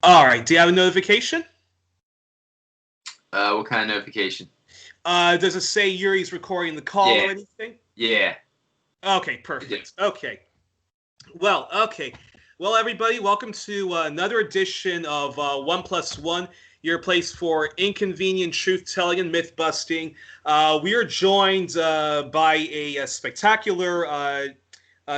All right. Do you have a notification? What kind of notification? Does it say Yuri's recording the call Yeah, or anything? yeah, Okay, I do. perfect. Okay. Well, everybody, welcome to another edition of One Plus One, your place for inconvenient truth-telling and myth-busting. We are joined by a spectacular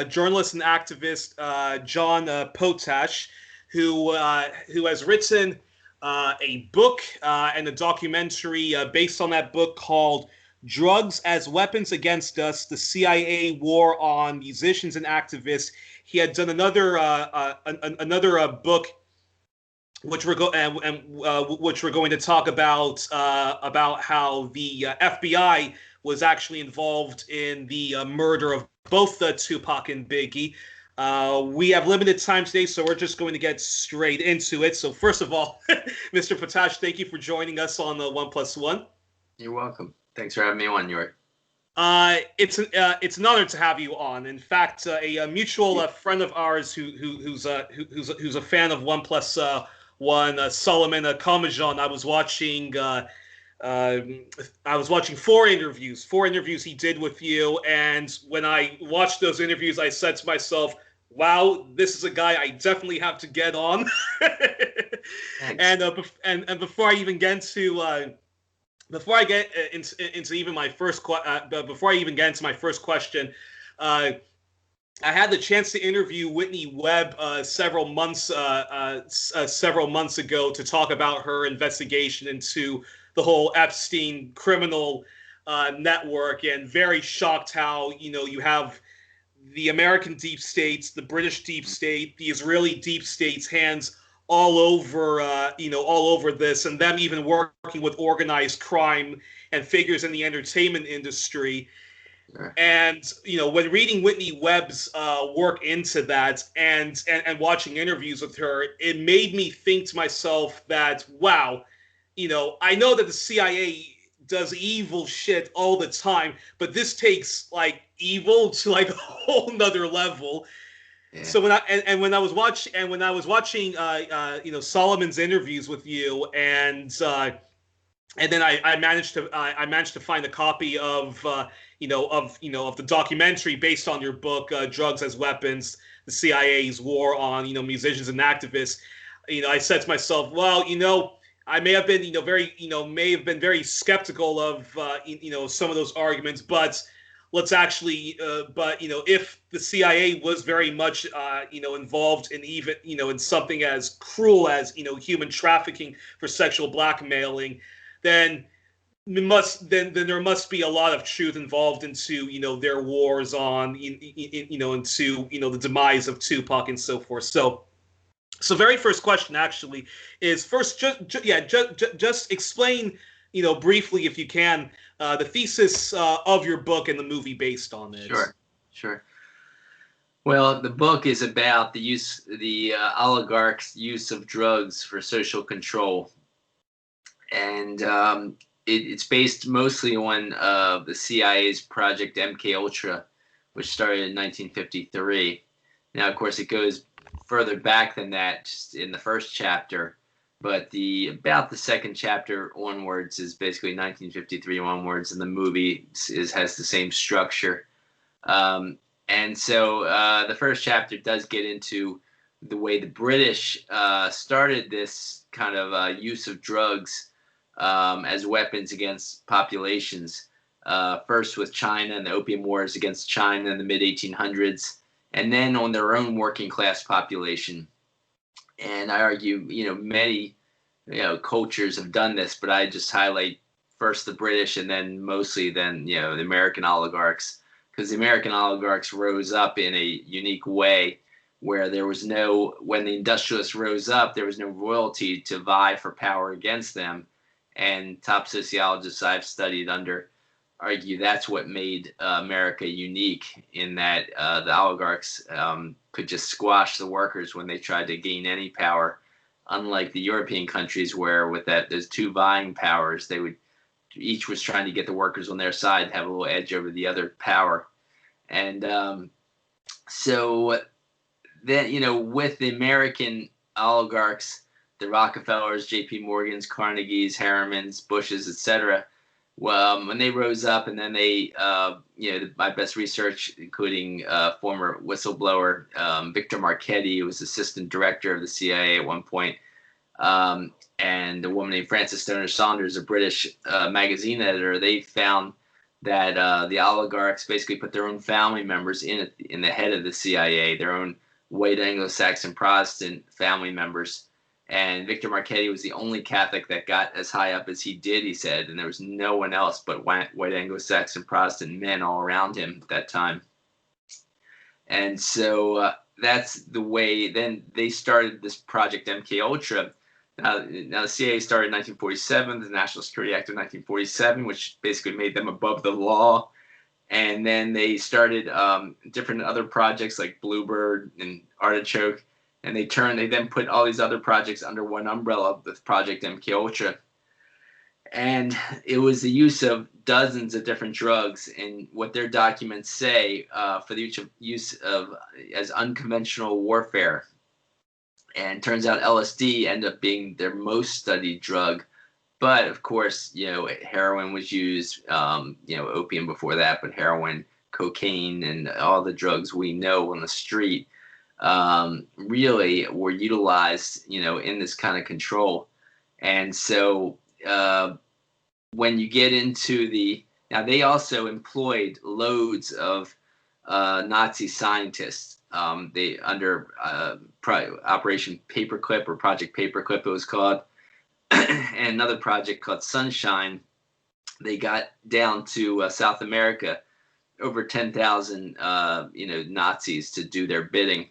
journalist and activist, John Potash, who has written a book and a documentary based on that book called "Drugs as Weapons Against Us: The CIA War on Musicians and Activists." He had done another book which which we're going to talk about how the FBI was actually involved in the murder of both Tupac and Biggie. We have limited time today, so we're just going to get straight into it. So first of all, Mr. Potash, thank you for joining us on the One Plus One. You're welcome. Thanks for having me on, York. It's an honor to have you on. In fact, a mutual friend of ours who's a fan of One Plus One, Solomon Kamajan. I was watching four interviews he did with you, and when I watched those interviews, I said to myself, "Wow, this is a guy I definitely have to get on." And before I even get into before I get into even my first before I even get into my first question, I had the chance to interview Whitney Webb several months ago to talk about her investigation into the whole Epstein criminal network, and very shocked how you have the American deep states, the British deep state, the Israeli deep state's hands all over this, and them even working with organized crime and figures in the entertainment industry. Sure. And when reading Whitney Webb's work into that, and watching interviews with her, it made me think to myself that, wow, I know that the CIA does evil shit all the time, but this takes like evil to like a whole nother level. Yeah. So when I was watching Solomon's interviews with you, and then I managed to find a copy of of the documentary based on your book, Drugs as Weapons: The CIA's War on Musicians and Activists. I said to myself, well, I may have been very skeptical of some of those arguments, but let's actually but if the CIA was very much involved in even in something as cruel as human trafficking for sexual blackmailing, then there must be a lot of truth involved into their wars on into the demise of Tupac and so forth. So very first question actually is first just explain briefly, if you can, the thesis of your book and the movie based on it. Sure. Well, the book is about the oligarchs' use of drugs for social control, and it's based mostly on the CIA's Project MKUltra, which started in 1953. Now, of course, it goes further back than that, just in the first chapter. But about the second chapter onwards is basically 1953 onwards, and the movie has the same structure. And so the first chapter does get into the way the British started this kind of use of drugs as weapons against populations. First with China and the Opium Wars against China in the mid-1800s, and then on their own working class population. And I argue, many, cultures have done this, but I just highlight first the British and then mostly the American oligarchs, because the American oligarchs rose up in a unique way where when the industrialists rose up, there was no royalty to vie for power against them. And top sociologists I've studied under argue that's what made America unique, in that the oligarchs could just squash the workers when they tried to gain any power, unlike the European countries where with those two vying powers, each was trying to get the workers on their side, have a little edge over the other power. And so then, with the American oligarchs, the Rockefellers, J.P. Morgans, Carnegies, Harrimans, Bushes, etc. Well, when they rose up, and then they, my best research, including former whistleblower Victor Marchetti, who was assistant director of the CIA at one point, and a woman named Frances Stoner Saunders, a British magazine editor, they found that the oligarchs basically put their own family members in the head of the CIA, their own white Anglo-Saxon Protestant family members. And Victor Marchetti was the only Catholic that got as high up as he did, he said, and there was no one else but white Anglo-Saxon Protestant men all around him at that time. And so that's the way. Then they started this project MKUltra. Now the CIA started in 1947, the National Security Act of 1947, which basically made them above the law. And then they started different other projects like Bluebird and Artichoke. And they then put all these other projects under one umbrella with Project MKUltra. And it was the use of dozens of different drugs, and what their documents say for the use of as unconventional warfare. And turns out LSD ended up being their most studied drug. But of course, heroin was used, opium before that, but heroin, cocaine, and all the drugs we know on the street really were utilized, in this kind of control. And so when you get into now they also employed loads of Nazi scientists. They under Operation Paperclip, or Project Paperclip it was called, and another project called Sunshine. They got down to South America, over 10,000 Nazis to do their bidding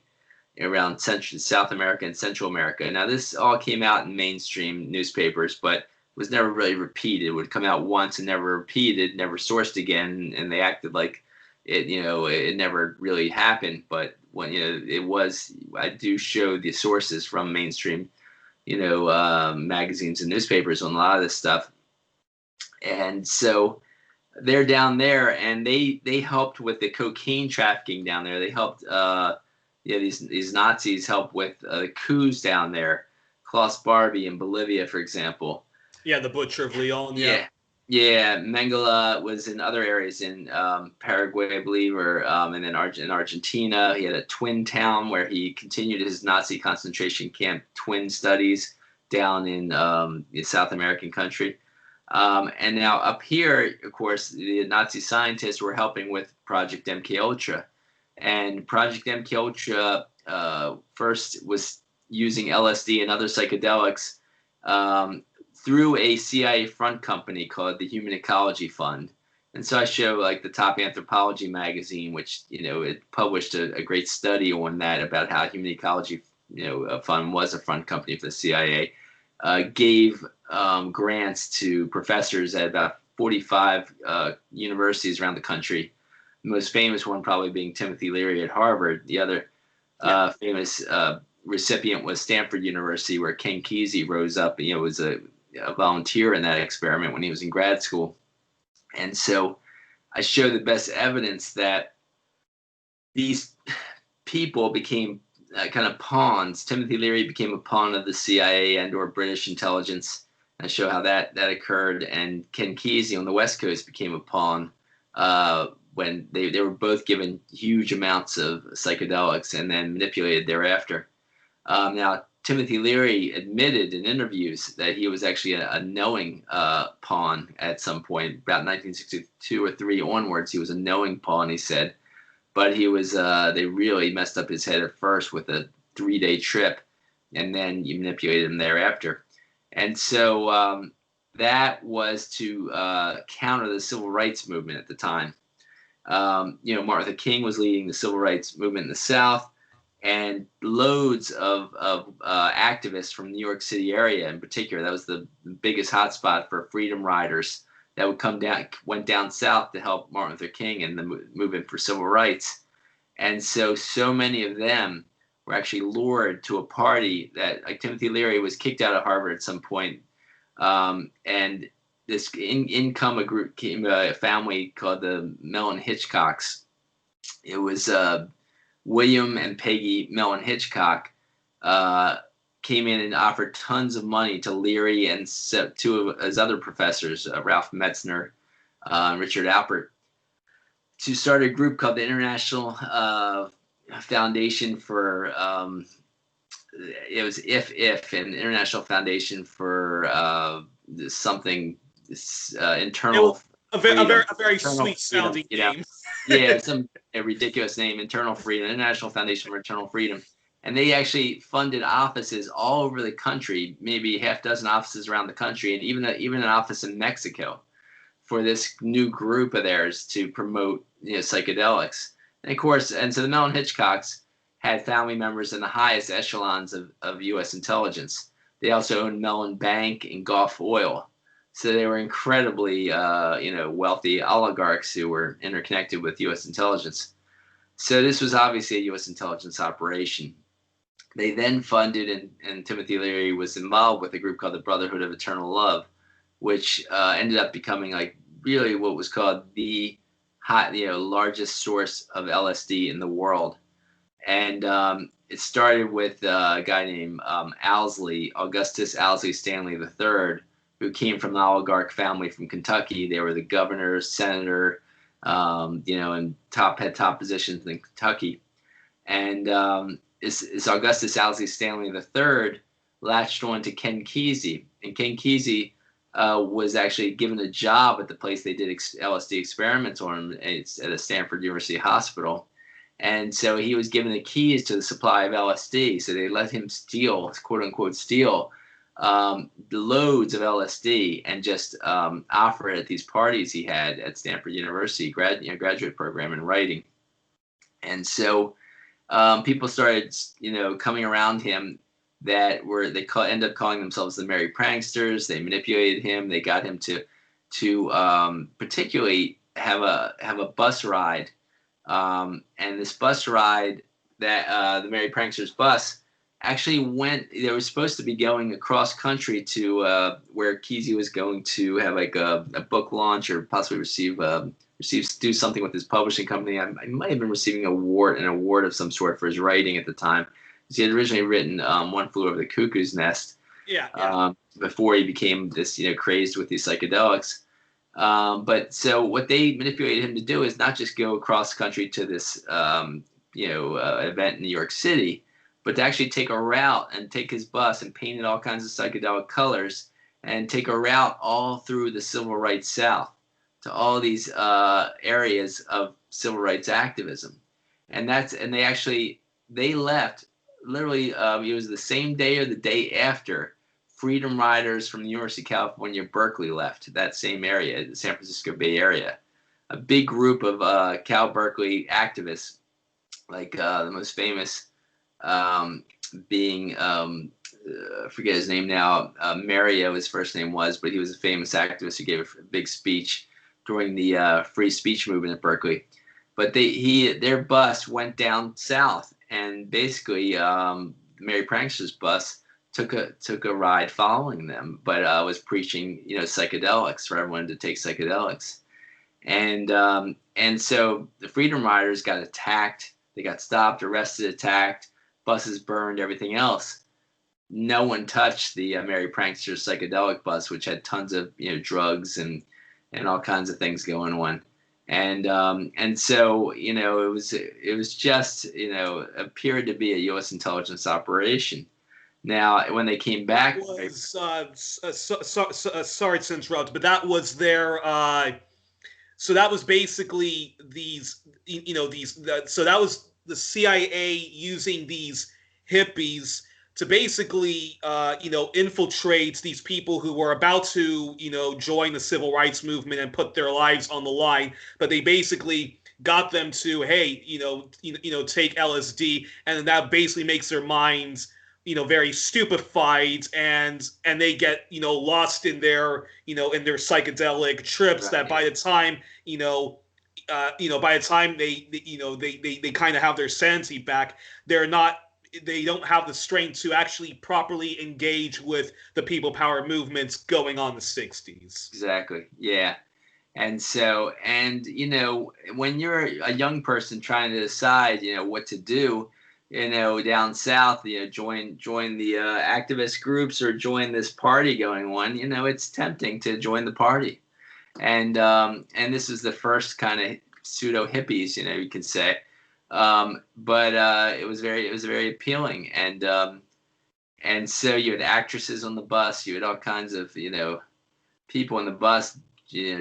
around South America and Central America. Now this all came out in mainstream newspapers, but was never really repeated. It would come out once and never repeated, never sourced again, and they acted like it never really happened. But when it was, I do show the sources from mainstream magazines and newspapers on a lot of this stuff. And so they're down there, and they helped with the cocaine trafficking down there. They helped these Nazis help with coups down there. Klaus Barbie in Bolivia, for example. Yeah, the Butcher of Leon. Yeah. Mengele was in other areas in Paraguay, I believe, and then in Argentina. He had a twin town where he continued his Nazi concentration camp twin studies down in the South American country. And now up here, of course, the Nazi scientists were helping with Project MKUltra. And Project MKUltra first was using LSD and other psychedelics through a CIA front company called the Human Ecology Fund. And so I show like the Top Anthropology magazine, which, it published a great study on that about how Human Ecology Fund was a front company for the CIA, gave grants to professors at about 45 universities around the country. The most famous one probably being Timothy Leary at Harvard. The other famous recipient was Stanford University, where Ken Kesey rose up, was a volunteer in that experiment when he was in grad school. And so I show the best evidence that these people became kind of pawns. Timothy Leary became a pawn of the CIA and or British intelligence. I show how that occurred. And Ken Kesey on the West Coast became a pawn when they were both given huge amounts of psychedelics and then manipulated thereafter. Now, Timothy Leary admitted in interviews that he was actually a knowing pawn at some point, about 1962 or 3 onwards. He was a knowing pawn, he said. But he was they really messed up his head at first with a 3-day trip, and then you manipulated him thereafter. And so that was to counter the civil rights movement at the time. Martin Luther King was leading the civil rights movement in the South, and loads of activists from the New York City area in particular. That was the biggest hotspot for freedom riders that went down south to help Martin Luther King and the movement for civil rights. And so many of them were actually lured to a party that, like Timothy Leary was kicked out of Harvard at some point. And this came a family called the Mellon Hitchcocks. It was William and Peggy Mellon Hitchcock came in and offered tons of money to Leary and two of his other professors, Ralph Metzner and Richard Alpert, to start a group called the International Foundation for it was if an International Foundation for something internal. A very sweet sounding name. Yeah, some ridiculous name, Internal Freedom, International Foundation for Internal Freedom. And they actually funded offices all over the country, maybe half dozen offices around the country, and even an office in Mexico for this new group of theirs to promote, psychedelics. And of course, and so the Mellon Hitchcocks had family members in the highest echelons of U.S. intelligence. They also owned Mellon Bank and Gulf Oil. So they were incredibly, wealthy oligarchs who were interconnected with U.S. intelligence. So this was obviously a U.S. intelligence operation. They then funded, and Timothy Leary was involved with a group called the Brotherhood of Eternal Love, which ended up becoming like really what was called the largest source of LSD in the world. And it started with a guy named Augustus Owsley Stanley III, who came from an oligarch family from Kentucky. They were the governor, senator, and had top positions in Kentucky. And is Augustus Owsley Stanley III latched on to Ken Kesey. And Ken Kesey was actually given a job at the place they did LSD experiments on him. It's at a Stanford University hospital. And so he was given the keys to the supply of LSD. So they let him steal, quote unquote, steal loads of LSD and just offer it at these parties he had at Stanford University, graduate program in writing. And so people started, coming around him that end up calling themselves the Merry Pranksters. They manipulated him. They got him to particularly have a bus ride. And this bus ride, that the Merry Pranksters bus, actually they were supposed to be going across country to where Kesey was going to have like a book launch or possibly do something with his publishing company. I might have been receiving an award of some sort for his writing at the time. He had originally written One Flew Over the Cuckoo's Nest. Before he became this, crazed with these psychedelics. But so what they manipulated him to do is not just go across country to this, event in New York City, but to actually take a route and take his bus and paint it all kinds of psychedelic colors and take a route all through the civil rights South to all these areas of civil rights activism. And they left literally, it was the same day or the day after Freedom Riders from the University of California, Berkeley left that same area, the San Francisco Bay Area. A big group of Cal Berkeley activists, like the most famous being, I forget his name now, Mario, his first name was, but he was a famous activist who gave a big speech during the free speech movement at Berkeley. But their bus went down south, and basically the Merry Pranksters bus took a ride following them, but was preaching psychedelics for everyone to take psychedelics, and so the Freedom Riders got attacked. They got stopped, arrested, attacked, buses burned, everything else. No one touched the Merry Pranksters psychedelic bus, which had tons of drugs and all kinds of things going on. And so it was just appeared to be a U.S. intelligence operation. Now, when they came back, sorry to interrupt, but that was their. So that was basically so that was the CIA using these hippies to basically, infiltrate these people who were about to, join the civil rights movement and put their lives on the line. But they basically got them to, hey, take LSD, and that basically makes their minds, very stupefied, and they get, lost in their, in their psychedelic trips. Right. That by the time, by the time they kind of have their sanity back, they don't have the strength to actually properly engage with the people power movements going on in the 60s. Exactly. Yeah. And so, when you're a young person trying to decide, what to do, down south, join the activist groups or join this party going on, it's tempting to join the party. And this is the first kind of pseudo hippies, you could say. But it was very appealing. And so you had actresses on the bus, you had all kinds of, people on the bus,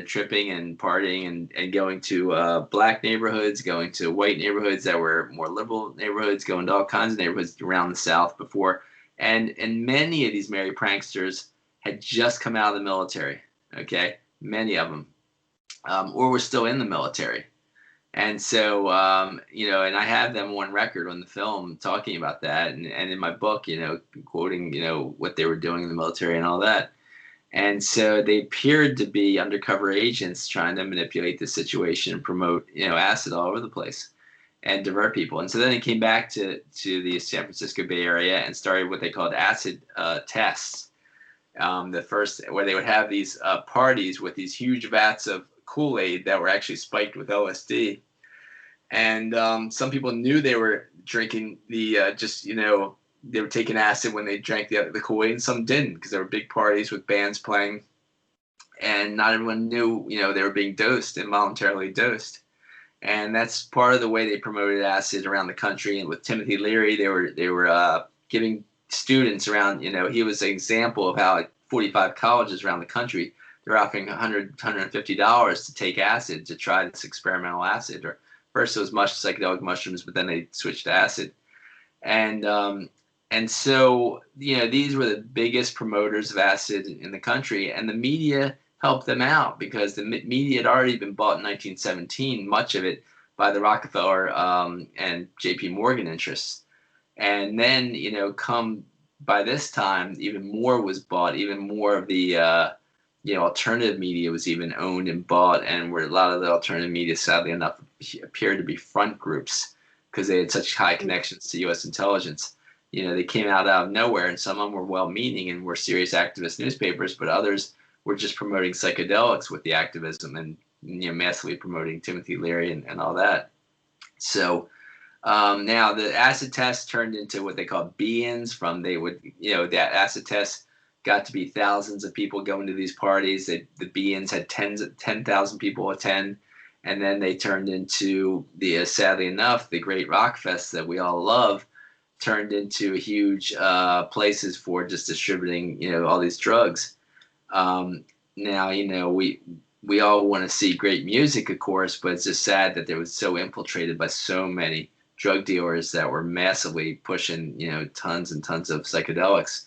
tripping and partying and going to black neighborhoods, going to white neighborhoods that were more liberal neighborhoods, going to all kinds of neighborhoods around the South before. And many of these merry pranksters had just come out of the military, okay? Many of them, or were still in the military. And so, and I have them on record on the film talking about that. And in my book, quoting, what they were doing in the military and all that. And so they appeared to be undercover agents trying to manipulate the situation and promote, acid all over the place and divert people. And so then they came back to the San Francisco Bay Area and started what they called acid tests. The first, where they would have these parties with these huge vats of Kool-Aid that were actually spiked with LSD. And some people knew they were drinking the they were taking acid when they drank the Kool-Aid, and some didn't, because there were big parties with bands playing, and not everyone knew, they were being dosed, involuntarily dosed. And that's part of the way they promoted acid around the country. And with Timothy Leary, they were giving students around, he was an example of how at 45 colleges around the country, they're offering $100, $150 to take acid, to try this experimental acid. Or first it was psychedelic mushrooms, but then they switched to acid. And so, these were the biggest promoters of acid in the country, and the media helped them out because the media had already been bought in 1917, much of it by the Rockefeller and J.P. Morgan interests. And then, come by this time, even more was bought, even more of the, alternative media was even owned and bought, and where a lot of the alternative media, sadly enough, appeared to be front groups because they had such high connections to U.S. intelligence. They came out of nowhere, and some of them were well-meaning and were serious activist newspapers, but others were just promoting psychedelics with the activism and, massively promoting Timothy Leary and all that. So now the acid test turned into what they call be-ins. That acid test got to be thousands of people going to these parties. The be-ins had 10,000 people attend, and then they turned into sadly enough, the great rock fest that we all love, turned into huge places for just distributing, all these drugs. Now, we all want to see great music, of course, but it's just sad that it was so infiltrated by so many drug dealers that were massively pushing, tons and tons of psychedelics.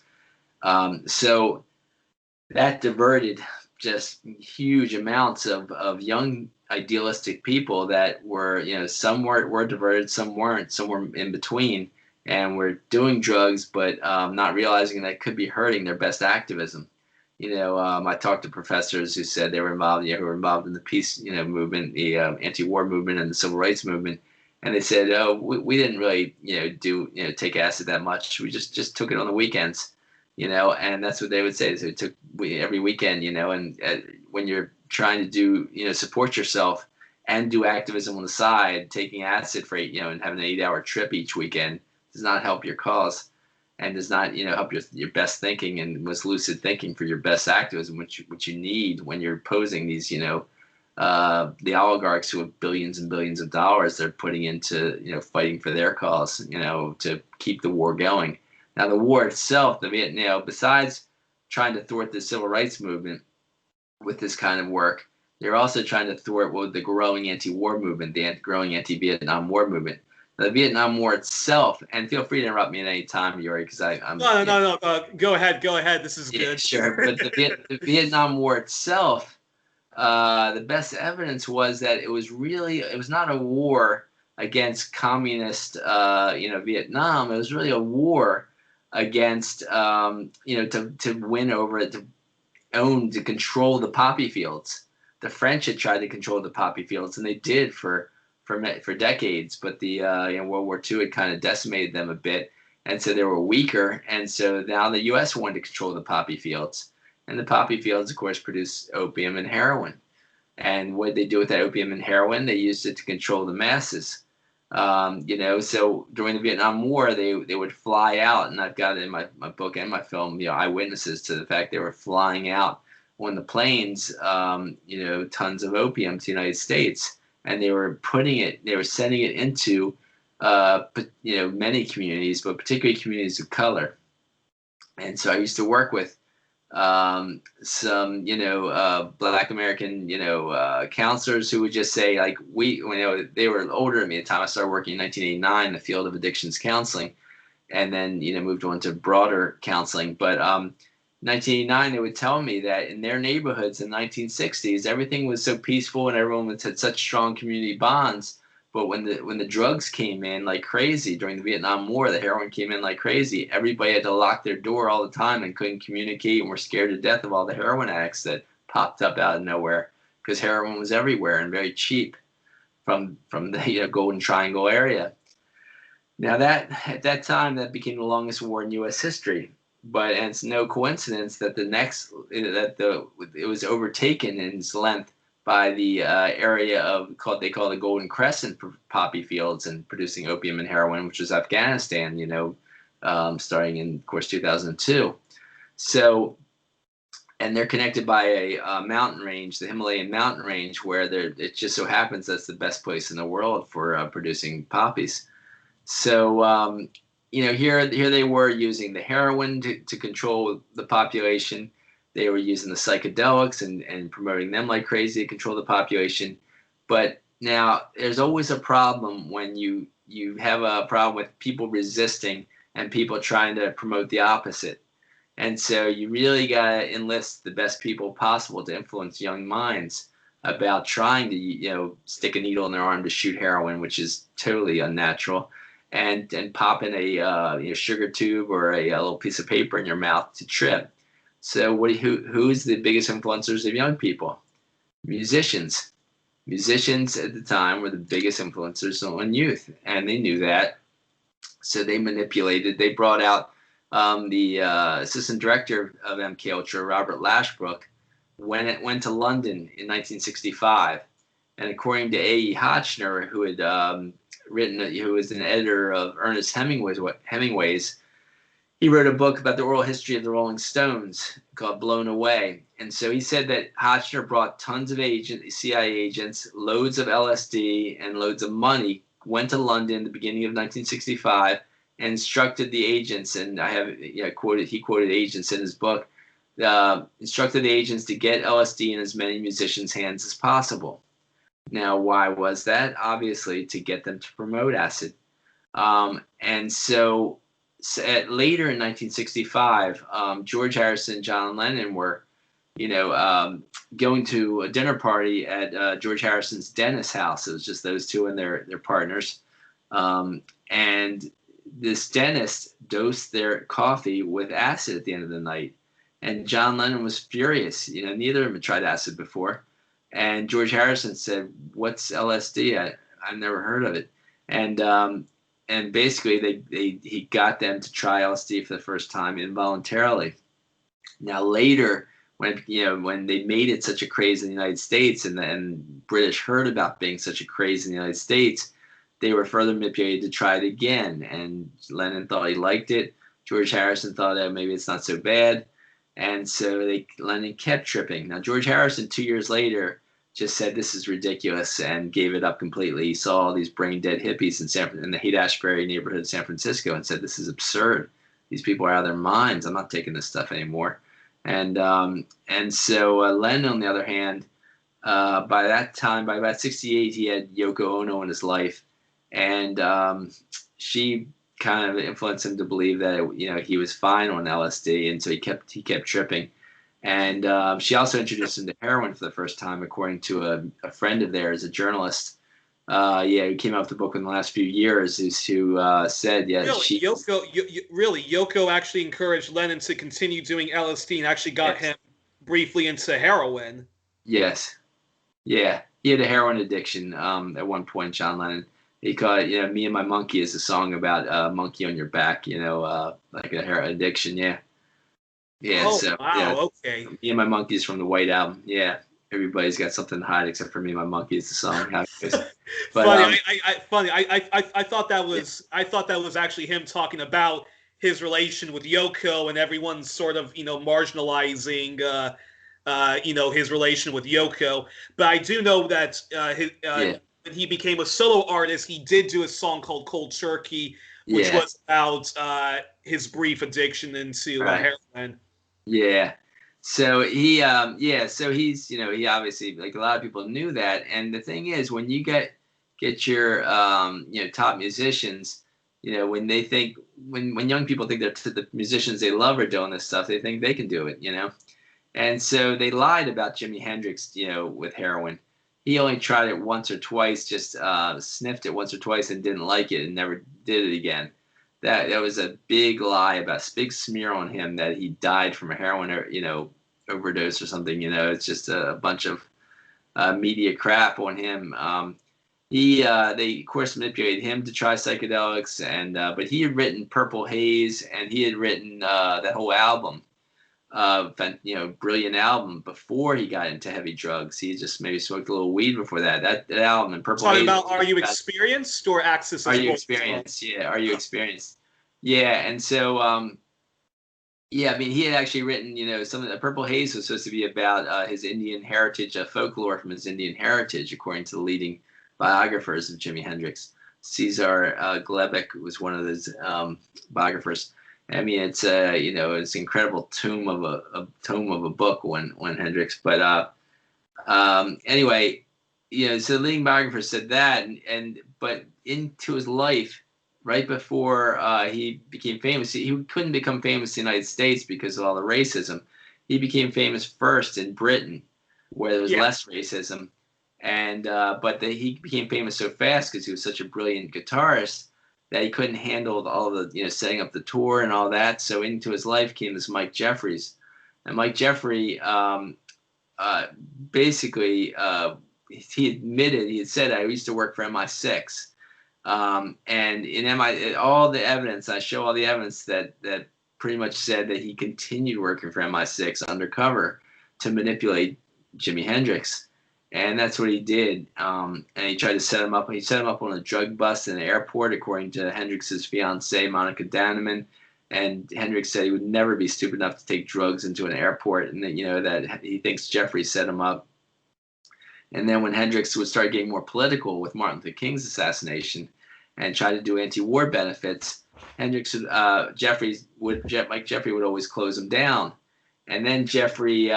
So that diverted just huge amounts of young idealistic people that were, some were diverted, some weren't, some were in between. And were doing drugs, but not realizing that it could be hurting their best activism. I talked to professors who said they were involved, who were involved in the peace, movement, the anti-war movement, and the civil rights movement, and they said, "Oh, we didn't really, take acid that much. We just took it on the weekends, and that's what they would say. So it took every weekend, and when you're trying to do, support yourself and do activism on the side, taking acid for and having an 8-hour trip each weekend does not help your cause, and does not help your best thinking and most lucid thinking for your best activism, which you need when you're opposing these the oligarchs who have billions and billions of dollars they're putting into fighting for their cause to keep the war going. Now the war itself, besides trying to thwart the civil rights movement with this kind of work, they're also trying to thwart the growing anti-war movement, the growing anti-Vietnam War movement. The Vietnam War itself, and feel free to interrupt me at any time, Yuri, because I'm... No. Go ahead. This is good. Sure, but the Vietnam War itself, the best evidence was that it was not a war against communist, Vietnam. It was really a war against, to win over, to control the poppy fields. The French had tried to control the poppy fields, and they did for decades, but the World War II had kind of decimated them a bit, and so they were weaker, and so now the U.S. wanted to control the poppy fields, and the poppy fields, of course, produce opium and heroin. And what did they do with that opium and heroin? They used it to control the masses. So during the Vietnam War, they would fly out, and I've got it in my book and my film, eyewitnesses to the fact they were flying out on the planes, tons of opium to the United States, and they were sending it into, many communities, but particularly communities of color. And so I used to work with some, Black American, counselors who would just say, like, they were older than me at the time. I started working in 1989 in the field of addictions counseling, and then, moved on to broader counseling. But 1989, they would tell me that in their neighborhoods in the 1960s, everything was so peaceful and everyone had such strong community bonds. But when the drugs came in like crazy during the Vietnam War, the heroin came in like crazy. Everybody had to lock their door all the time and couldn't communicate, and were scared to death of all the heroin addicts that popped up out of nowhere, because heroin was everywhere and very cheap from the Golden Triangle area. Now at that time, that became the longest war in U.S. history. But it's no coincidence that it was overtaken in its length by the area they call the Golden Crescent poppy fields and producing opium and heroin, which was Afghanistan, starting in, of course, 2002. So, and they're connected by a mountain range, the Himalayan mountain range, where it just so happens that's the best place in the world for producing poppies. So, here they were using the heroin to control the population. They were using the psychedelics and promoting them like crazy to control the population. But now there's always a problem when you have a problem with people resisting and people trying to promote the opposite. And so you really got to enlist the best people possible to influence young minds about trying to, stick a needle in their arm to shoot heroin, which is totally unnatural, and pop in a sugar tube or a little piece of paper in your mouth to trip. So who's the biggest influencers of young people? Musicians. Musicians at the time were the biggest influencers on youth, and they knew that. So they brought out the assistant director of MKULTRA, Robert Lashbrook, went to London in 1965. And according to A.E. Hotchner, who was an editor of Ernest Hemingway's, he wrote a book about the oral history of the Rolling Stones called Blown Away. And so he said that Hotchner brought tons of CIA agents, loads of LSD, and loads of money, went to London at the beginning of 1965, and instructed the agents, and he quoted agents in his book, instructed the agents to get LSD in as many musicians' hands as possible. Now, why was that? Obviously, to get them to promote acid. And so later in 1965, George Harrison and John Lennon were, going to a dinner party at George Harrison's dentist's house. It was just those two and their partners. And this dentist dosed their coffee with acid at the end of the night. And John Lennon was furious. Neither of them had tried acid before. And George Harrison said, "What's LSD? I've never heard of it." And basically he got them to try LSD for the first time involuntarily. Now later, when they made it such a craze in the United States, and British heard about being such a craze in the United States, they were further manipulated to try it again. And Lennon thought he liked it. George Harrison thought that maybe it's not so bad. And so Lennon kept tripping. Now George Harrison, 2 years later, just said this is ridiculous and gave it up completely. He saw all these brain dead hippies in the Haight-Ashbury neighborhood of San Francisco and said, "This is absurd. These people are out of their minds. I'm not taking this stuff anymore." And so Lennon, on the other hand, by that time, by about 1968, he had Yoko Ono in his life, and she kind of influenced him to believe that he was fine on LSD, and so he kept tripping. And she also introduced him to heroin for the first time, according to a friend of theirs, a journalist. Who came out with the book in the last few years, who said, Yoko actually encouraged Lennon to continue doing LSD and actually got him briefly into heroin. Yes. Yeah. He had a heroin addiction at one point, John Lennon. He called it, "Me and My Monkey" is a song about a monkey on your back, like a heroin addiction. Yeah. Yeah. Oh, so, wow. yeah. Okay. Me and My Monkey is from the White Album. Yeah. everybody's got something to hide except for me. My monkey is the song. But Funny, I thought that was actually him talking about his relation with Yoko, and everyone's sort of marginalizing his relation with Yoko. But I do know that when he became a solo artist, he did do a song called Cold Turkey, which was about his brief addiction into heroin. Yeah. So so he's, he obviously, like a lot of people knew that. And the thing is, when you get your, top musicians, when they think, when young people think that the musicians they love are doing this stuff, they think they can do it, And so they lied about Jimi Hendrix, with heroin. He only tried it once or twice, just sniffed it once or twice and didn't like it and never did it again. That was a big lie, about a big smear on him that he died from a heroin, overdose or something. It's just a bunch of media crap on him. They of course manipulated him to try psychedelics, and but he had written Purple Haze, and he had written that whole album, brilliant album before he got into heavy drugs. He just maybe smoked a little weed before that. That album and Purple Haze. Talking about Are You Experienced or Axis? Are You Experienced? Yeah, Are You Experienced? Yeah, and so he had actually written, some of the Purple Haze was supposed to be about his Indian heritage, folklore from his Indian heritage, according to the leading biographers of Jimi Hendrix. Cesar Glebic was one of those biographers. I mean, it's it's an incredible tome of a book on Hendrix. But anyway, so the leading biographer said that, but into his life, right before he became famous, he couldn't become famous in the United States because of all the racism. He became famous first in Britain, where there was less racism, and he became famous so fast because he was such a brilliant guitarist that he couldn't handle all the setting up the tour and all that. So into his life came this Mike Jeffries, and Mike Jeffrey basically he had said, I used to work for MI6. And in all the evidence, I show all the evidence that pretty much said that he continued working for MI6 undercover to manipulate Jimi Hendrix. And that's what he did. And he tried to set him up. He set him up on a drug bust in an airport, according to Hendrix's fiancée, Monica Danneman. And Hendrix said he would never be stupid enough to take drugs into an airport, and that he thinks Jeffrey set him up. And then when Hendrix would start getting more political with Martin Luther King's assassination and tried to do anti-war benefits, Mike Jeffrey would always close him down. And then Jeffrey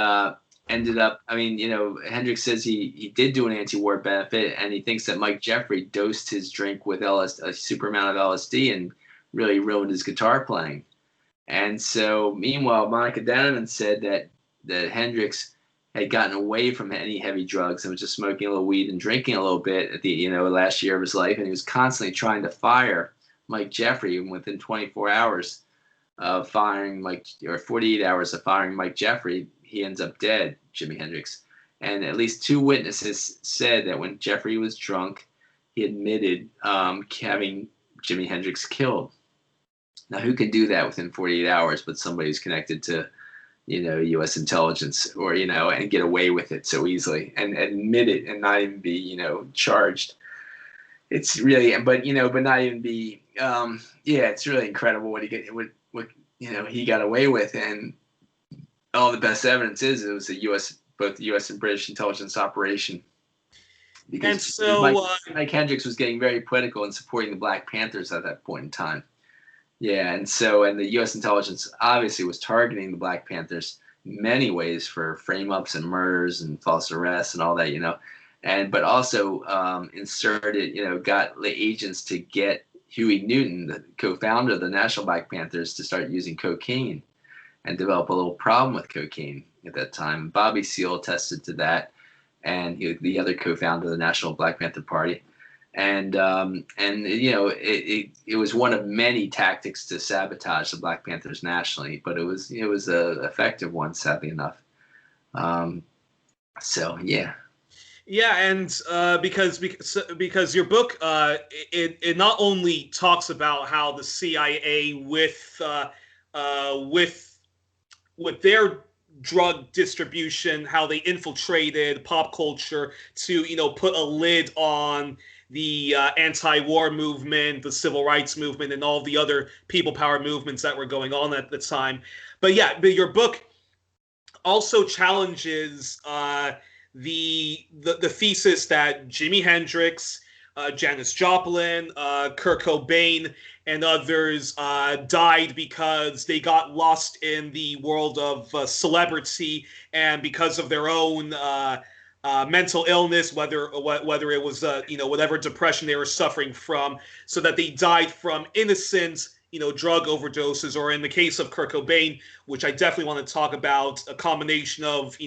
ended up, Hendrix says he did do an anti-war benefit, and he thinks that Mike Jeffrey dosed his drink with a super amount of LSD and really ruined his guitar playing. And so meanwhile, Monica Danneman said that Hendrix had gotten away from any heavy drugs and was just smoking a little weed and drinking a little bit at the last year of his life, and he was constantly trying to fire Mike Jeffrey. And within 24 hours of firing 48 hours of firing Mike Jeffrey, he ends up dead, Jimi Hendrix. And at least 2 witnesses said that when Jeffrey was drunk, he admitted having Jimi Hendrix killed. Now, who can do that within 48 hours but somebody who's connected to U.S. intelligence, or, and get away with it so easily and admit it and not even be, charged? It's really, but not even be, it's really incredible what he got away with. And all the best evidence is it was both the U.S. and British intelligence operation. Because Mike Hendrix was getting very political and supporting the Black Panthers at that point in time. Yeah, and the U.S. intelligence obviously was targeting the Black Panthers in many ways for frame-ups and murders and false arrests and all that, but also inserted, got the agents to get Huey Newton, the co-founder of the National Black Panthers, to start using cocaine and develop a little problem with cocaine at that time. Bobby Seale attested to that, and the other co-founder of the National Black Panther Party. And it was one of many tactics to sabotage the Black Panthers nationally, but it was a effective one, sadly enough. Yeah, and because your book it not only talks about how the CIA with their drug distribution, how they infiltrated pop culture to, put a lid on the anti-war movement, the civil rights movement, and all the other people power movements that were going on at the time. But yeah, but your book also challenges the thesis that Jimi Hendrix, Janice Joplin, Kurt Cobain, and others died because they got lost in the world of celebrity and because of their own mental illness, whether it was whatever depression they were suffering from, so that they died from innocent drug overdoses, or in the case of Kurt Cobain, which I definitely want to talk about, a combination of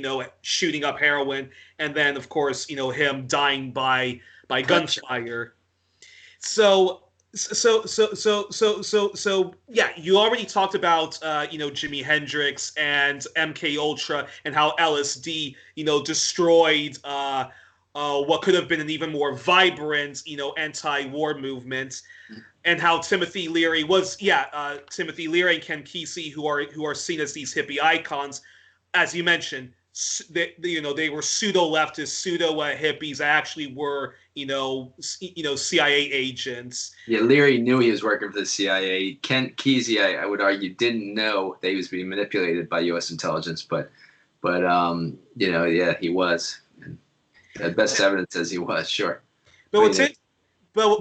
shooting up heroin and then of course him dying by gunfire. So yeah, you already talked about Jimi Hendrix and MKUltra and how LSD destroyed what could have been an even more vibrant anti-war movement, and how Timothy Leary was Timothy Leary and Ken Kesey, who are seen as these hippie icons, as you mentioned. They were pseudo leftists, pseudo hippies. Actually, were CIA agents. Yeah, Leary knew he was working for the CIA. Ken Kesey, I would argue, didn't know that he was being manipulated by U.S. intelligence, but yeah, he was. And the best evidence says he was, sure. But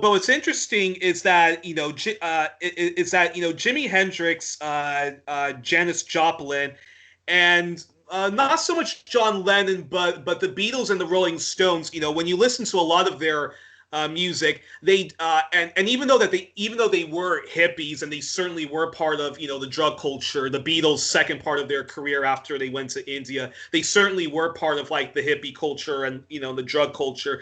what's interesting is that Jimi Hendrix, Janis Joplin, and not so much John Lennon, but the Beatles and the Rolling Stones. When you listen to a lot of their music, they and even though they were hippies and they certainly were part of the drug culture, the Beatles' second part of their career after they went to India, they certainly were part of like the hippie culture and the drug culture.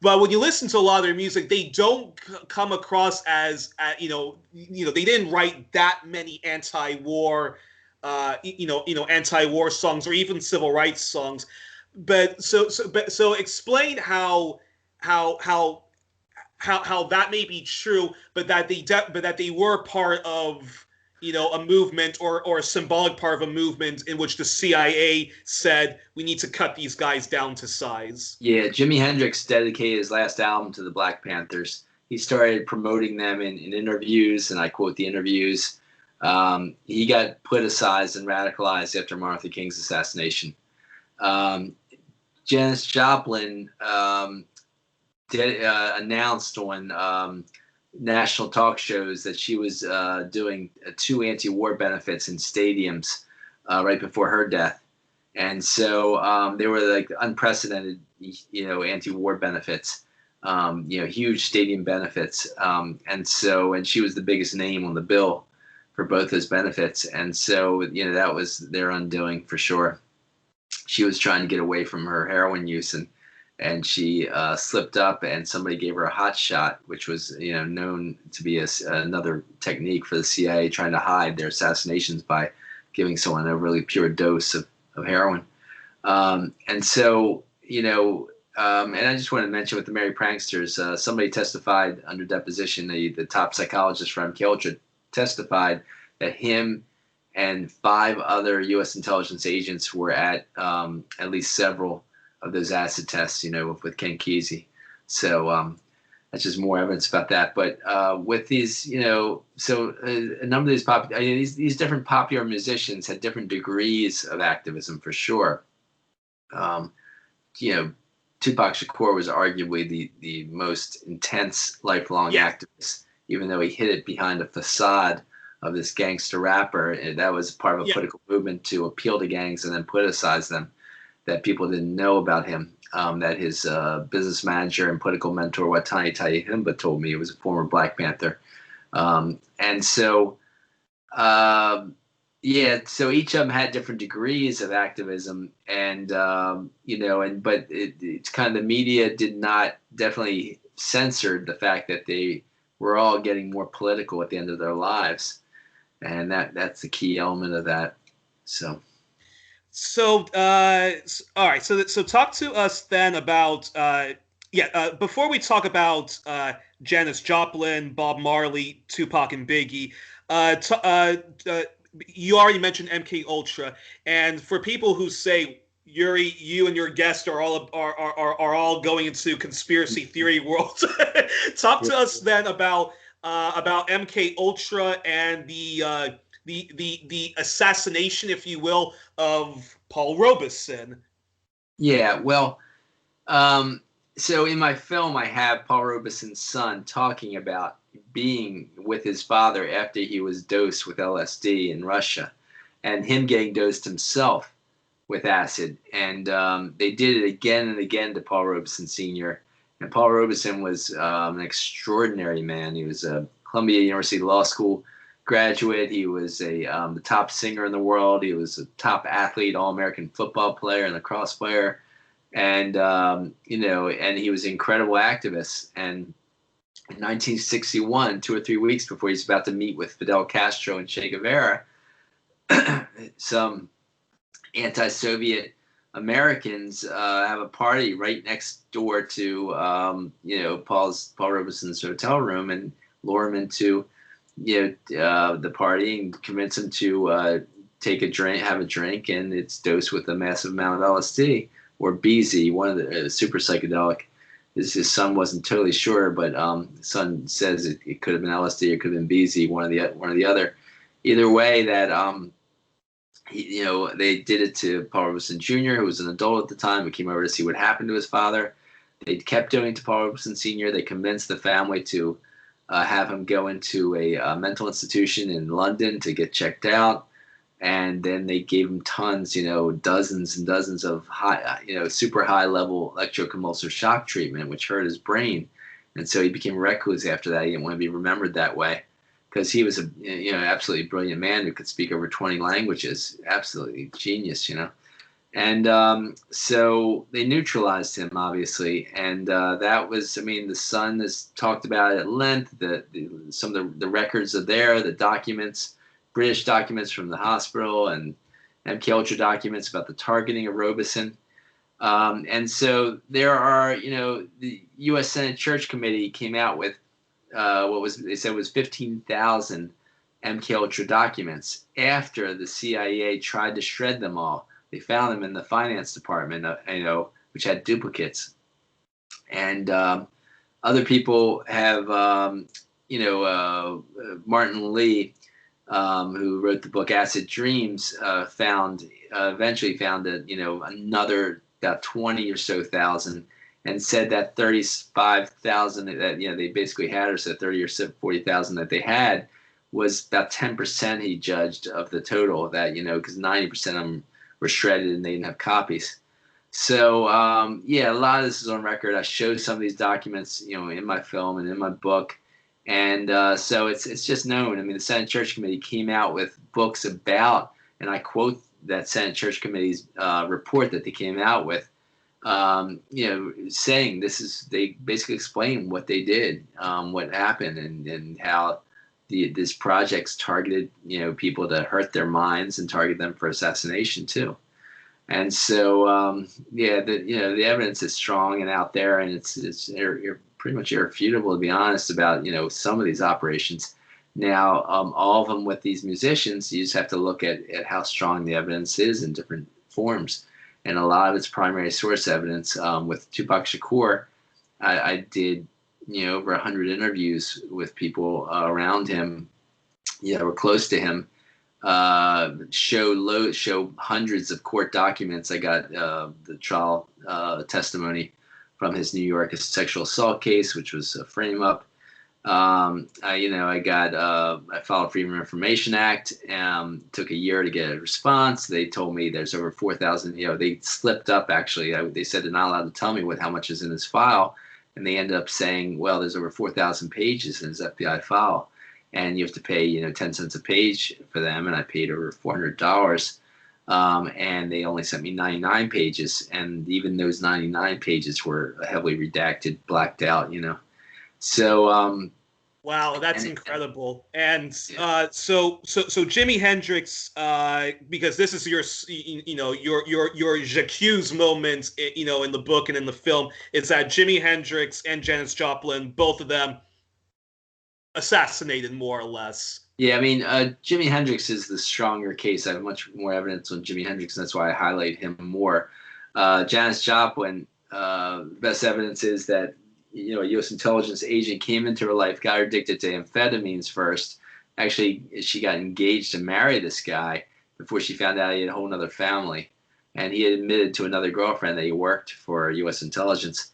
But when you listen to a lot of their music, they don't come across as they didn't write that many anti-war anti-war songs or even civil rights songs. But so explain how that may be true, but that they were part of a movement or a symbolic part of a movement in which the CIA said we need to cut these guys down to size. Yeah, Jimi Hendrix dedicated his last album to the Black Panthers. He started promoting them in interviews, and I quote the interviews. He got politicized and radicalized after Martin Luther King's assassination. Janice Joplin announced on national talk shows that she was doing 2 anti-war benefits in stadiums right before her death. And so they were like unprecedented, anti-war benefits, huge stadium benefits. And she was the biggest name on the bill for both those benefits. And so, that was their undoing for sure. She was trying to get away from her heroin use, and she slipped up, and somebody gave her a hot shot, which was, known to be another technique for the CIA trying to hide their assassinations by giving someone a really pure dose of heroin. And so, and I just want to mention with the Merry Pranksters, somebody testified under deposition, the top psychologist from MKULTRA testified that him and 5 other U.S. intelligence agents were at least several of those acid tests, with Ken Kesey. So that's just more evidence about that. But with these, so a number of these different popular musicians had different degrees of activism for sure. Tupac Shakur was arguably the most intense lifelong activist, even though he hid it behind a facade of this gangster rapper. And that was part of a political movement to appeal to gangs and then politicize them, that people didn't know about him, that his business manager and political mentor, Watani Tayihimba, told me. He was a former Black Panther. And so, so each of them had different degrees of activism, and, but it's kind of, the media did not definitely censored the fact that they were all getting more political at the end of their lives. And that's the key element of that. So all right. So talk to us then about before we talk about Janis Joplin, Bob Marley, Tupac, and Biggie. you already mentioned MKUltra, and for people who say, Yuri, you and your guest are all going into conspiracy theory world. Talk to us then about MKUltra and the assassination, if you will, of Paul Robeson. Yeah, well, so in my film, I have Paul Robeson's son talking about being with his father after he was dosed with LSD in Russia, and him getting dosed himself with acid. And they did it again and again to Paul Robeson Sr. And Paul Robeson was an extraordinary man. He was a Columbia University Law School graduate. He was the top singer in the world. He was a top athlete, All-American football player and lacrosse player. And, and he was an incredible activist. And in 1961, 2 or 3 weeks before he's about to meet with Fidel Castro and Che Guevara, some anti-Soviet Americans have a party right next door to, Paul Robeson's hotel room, and lure him into, the party and convince him to have a drink, and it's dosed with a massive amount of LSD. Or BZ, one of the super psychedelic. His son wasn't totally sure, but his son says it could have been LSD, or it could have been BZ, one or the other. Either way, that they did it to Paul Robeson Jr., who was an adult at the time, who came over to see what happened to his father. They kept doing it to Paul Robeson Sr. They convinced the family to have him go into a mental institution in London to get checked out. And then they gave him tons, dozens and dozens of super high level electroconvulsive shock treatment, which hurt his brain. And so he became recluse after that. He didn't want to be remembered that way, because he was absolutely brilliant man who could speak over 20 languages, absolutely genius, And so they neutralized him, obviously. And that was, the son has talked about it at length. Some of the records are there, the documents. British documents from the hospital and MKUltra documents about the targeting of Robeson. And so there are, the U.S. Senate Church Committee came out with they said was 15,000 MKUltra documents after the CIA tried to shred them all. They found them in the finance department, which had duplicates. And other people have, Martin Lee, who wrote the book Acid Dreams, eventually found that, another about 20 or so thousand, and said that 35,000 that, they basically had, or so 30 or 40,000 that they had, was about 10% he judged of the total, that, because 90% of them were shredded and they didn't have copies. So, a lot of this is on record. I show some of these documents, in my film and in my book. And so it's just known. The Senate Church Committee came out with books about, and I quote that Senate Church Committee's report that they came out with, saying they basically explain what they did, what happened, and how this project's targeted, people to hurt their minds and target them for assassination too. And so, the evidence is strong and out there, and it's pretty much irrefutable, to be honest, about some of these operations. Now, all of them with these musicians, you just have to look at how strong the evidence is in different forms, and a lot of its primary source evidence. With Tupac Shakur, I did over 100 interviews with people around him, or close to him. Show hundreds of court documents. I got the trial testimony from his New York sexual assault case, which was a frame up. I filed Freedom of Information Act. Took a year to get a response. They told me there's over 4,000. They slipped up actually. They said they're not allowed to tell me how much is in his file, and they ended up saying, well, there's over 4,000 pages in his FBI file, and you have to pay 10 cents a page for them, and I paid over $400. And they only sent me 99 pages, and even those 99 pages were heavily redacted, blacked out, So, wow, that's incredible. And so Jimi Hendrix, because this is your j'accuse moment, in the book and in the film, is that Jimi Hendrix and Janis Joplin, both of them assassinated more or less Yeah, I mean, Jimi Hendrix is the stronger case. I have much more evidence on Jimi Hendrix, and that's why I highlight him more. Janice Joplin, best evidence is that a U.S. intelligence agent came into her life, got her addicted to amphetamines first. Actually, she got engaged to marry this guy before she found out he had a whole other family, and he had admitted to another girlfriend that he worked for U.S. intelligence.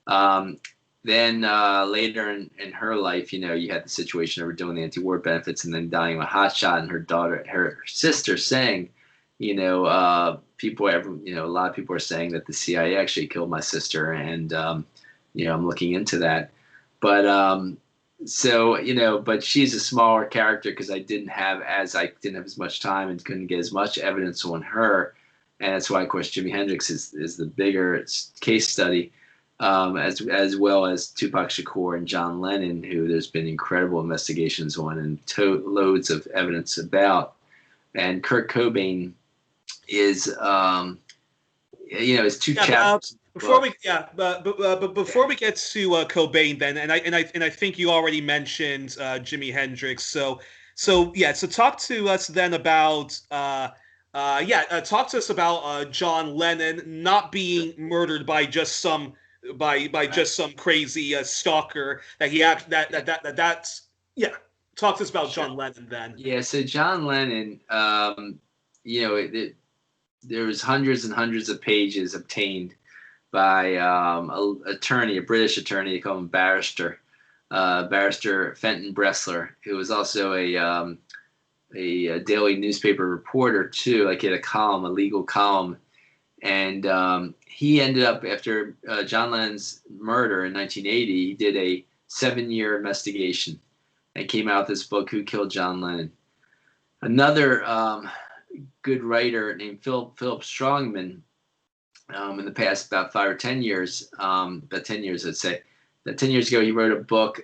Um, then later in her life, you had the situation of her doing the anti-war benefits and then dying of a hot shot, and her sister saying, people a lot of people are saying that the CIA actually killed my sister, and I'm looking into that. But but she's a smaller character because I didn't have as much time and couldn't get as much evidence on her, and that's why, of course, Jimi Hendrix is the bigger case study. As well as Tupac Shakur and John Lennon, who there's been incredible investigations on and loads of evidence about. And Kurt Cobain is, is two chapters. But before we get to Cobain, then, and I think you already mentioned Jimi Hendrix. So talk to us then about talk to us about John Lennon not being murdered by just some just some crazy stalker that he act that's talk to us about John Lennon then. Yeah, so John Lennon, there was hundreds and hundreds of pages obtained by a British attorney, they call him Barrister Fenton Bressler, who was also a daily newspaper reporter too. Like he had a legal column, and he ended up, after John Lennon's murder in 1980, he did a 7-year investigation and came out with this book, Who Killed John Lennon. Another good writer named Philip Strongman, in the past about 5 or 10 years, about 10 years, I'd say, that 10 years ago, he wrote a book.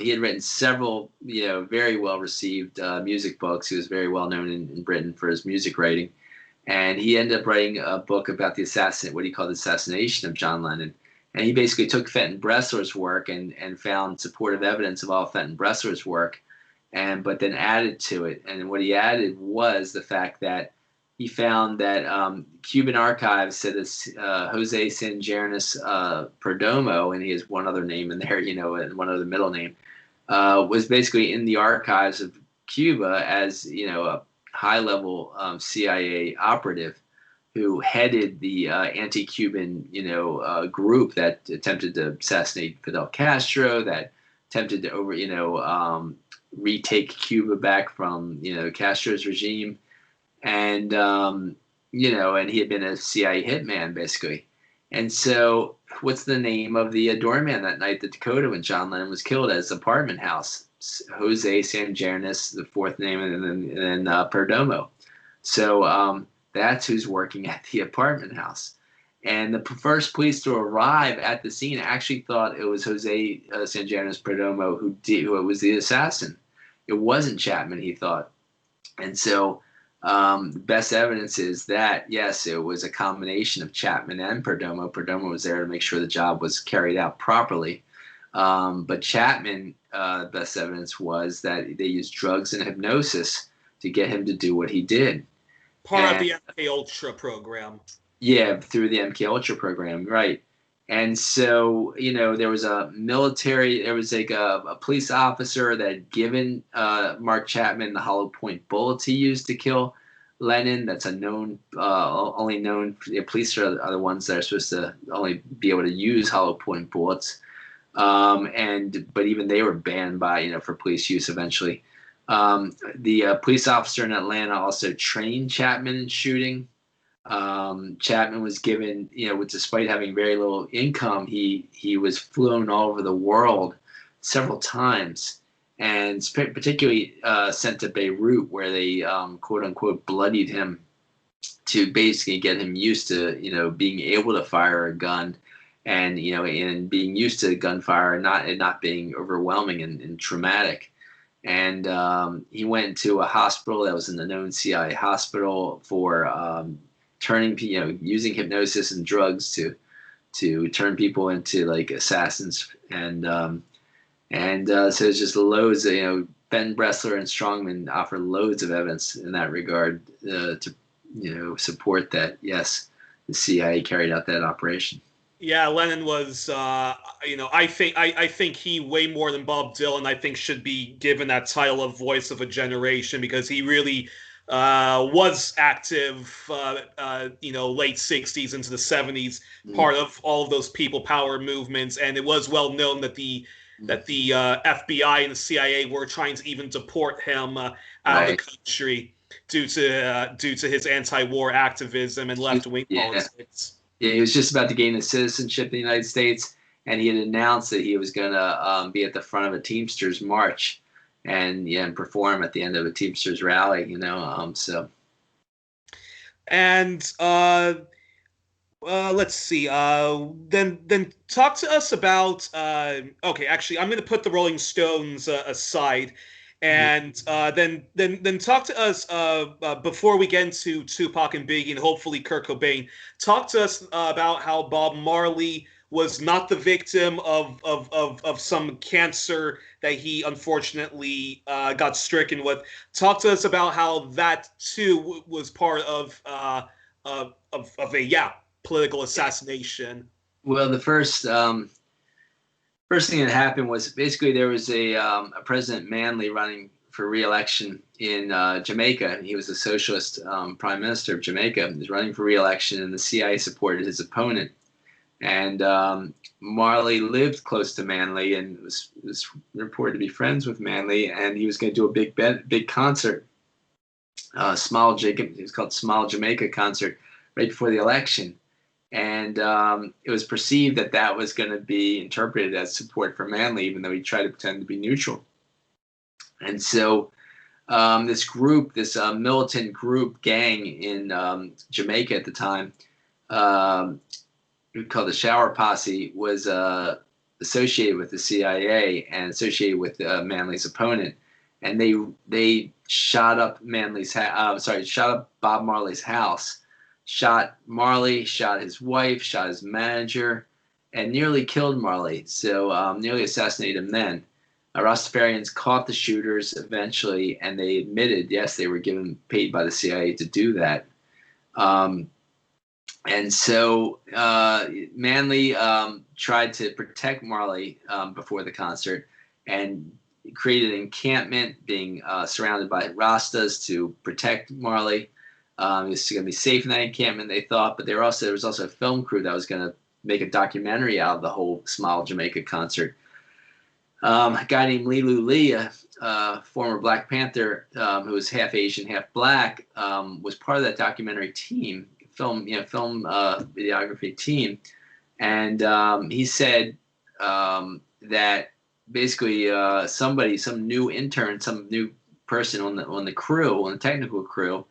He had written several, very well-received music books. He was very well-known in Britain for his music writing. And he ended up writing a book about what he called the assassination of John Lennon. And he basically took Fenton Bressler's work and found supportive evidence of all Fenton Bressler's work, but then added to it. And what he added was the fact that he found that Cuban archives said this Jose San Janice Perdomo, and he has one other name in there, and one other middle name, was basically in the archives of Cuba as, a high-level CIA operative who headed the anti-Cuban, group that attempted to assassinate Fidel Castro, that attempted to retake Cuba back from, Castro's regime. And, and he had been a CIA hitman, basically. And so what's the name of the doorman that night at Dakota when John Lennon was killed at his apartment house? Jose San Janice, the fourth name, and then Perdomo. So that's who's working at the apartment house. And the first police to arrive at the scene actually thought it was Jose San Janice Perdomo who was the assassin. It wasn't Chapman, he thought. And so the best evidence is that, yes, it was a combination of Chapman and Perdomo. Perdomo was there to make sure the job was carried out properly. But Chapman, best evidence was that they used drugs and hypnosis to get him to do what he did. Part of the MKULTRA program. Yeah, through the MKULTRA program, right. And so, there was a police officer that had given Mark Chapman the hollow point bullets he used to kill Lennon. That's only known, the police are the ones that are supposed to only be able to use hollow point bullets. But even they were banned for police use eventually. The police officer in Atlanta also trained Chapman in shooting. Chapman was given, despite having very little income, he was flown all over the world several times, and particularly sent to Beirut, where they quote unquote bloodied him to basically get him used to being able to fire a gun, and and being used to gunfire and not being overwhelming and traumatic. And he went to a hospital that was in the known CIA hospital for using hypnosis and drugs to turn people into like assassins, and so it's just loads of Ben Bressler and Strongman offer loads of evidence in that regard to support that. Yes, the CIA carried out that operation. Yeah, Lennon was, I think he way more than Bob Dylan, I think should be given that title of Voice of a Generation because he really was active, late 60s into the 70s, part of all of those people power movements. And it was well known that the FBI and the CIA were trying to even deport him out of the country due to his anti-war activism and left-wing politics. Yeah, he was just about to gain his citizenship in the United States, and he had announced that he was going to be at the front of a Teamsters march and perform at the end of a Teamsters rally, so. And let's see. Then talk to us about. Okay, actually, I'm going to put the Rolling Stones aside, and then talk to us before we get into Tupac and Biggie and hopefully Kurt Cobain. Talk to us about how Bob Marley was not the victim of some cancer that he unfortunately got stricken with. Talk to us about how that too was part of a political assassination. Well, the first thing that happened was basically there was a President Manley running for re-election in Jamaica. He was a socialist prime minister of Jamaica. He was running for re-election, and the CIA supported his opponent. And Marley lived close to Manley and was reported to be friends with Manley. And he was going to do a big concert, Smile Jamaica. It was called Smile Jamaica concert right before the election. And it was perceived that was going to be interpreted as support for Manley, even though he tried to pretend to be neutral. And so this group, this militant group gang in Jamaica at the time, called the Shower Posse, was associated with the CIA and associated with Manley's opponent. And they shot up shot up Bob Marley's house. Shot Marley, shot his wife, shot his manager, and nearly killed Marley. So nearly assassinated him then. Rastafarians caught the shooters eventually, and they admitted, yes, they were paid by the CIA to do that. And so Manley tried to protect Marley before the concert and created an encampment, being surrounded by Rastas to protect Marley. It was going to be safe in that encampment, they thought, but there was also a film crew that was going to make a documentary out of the whole Smile Jamaica concert. A guy named Lilu Lee, a former Black Panther who was half Asian, half Black, was part of that documentary team, film videography team, and he said that basically some new intern, some new person on the technical crew.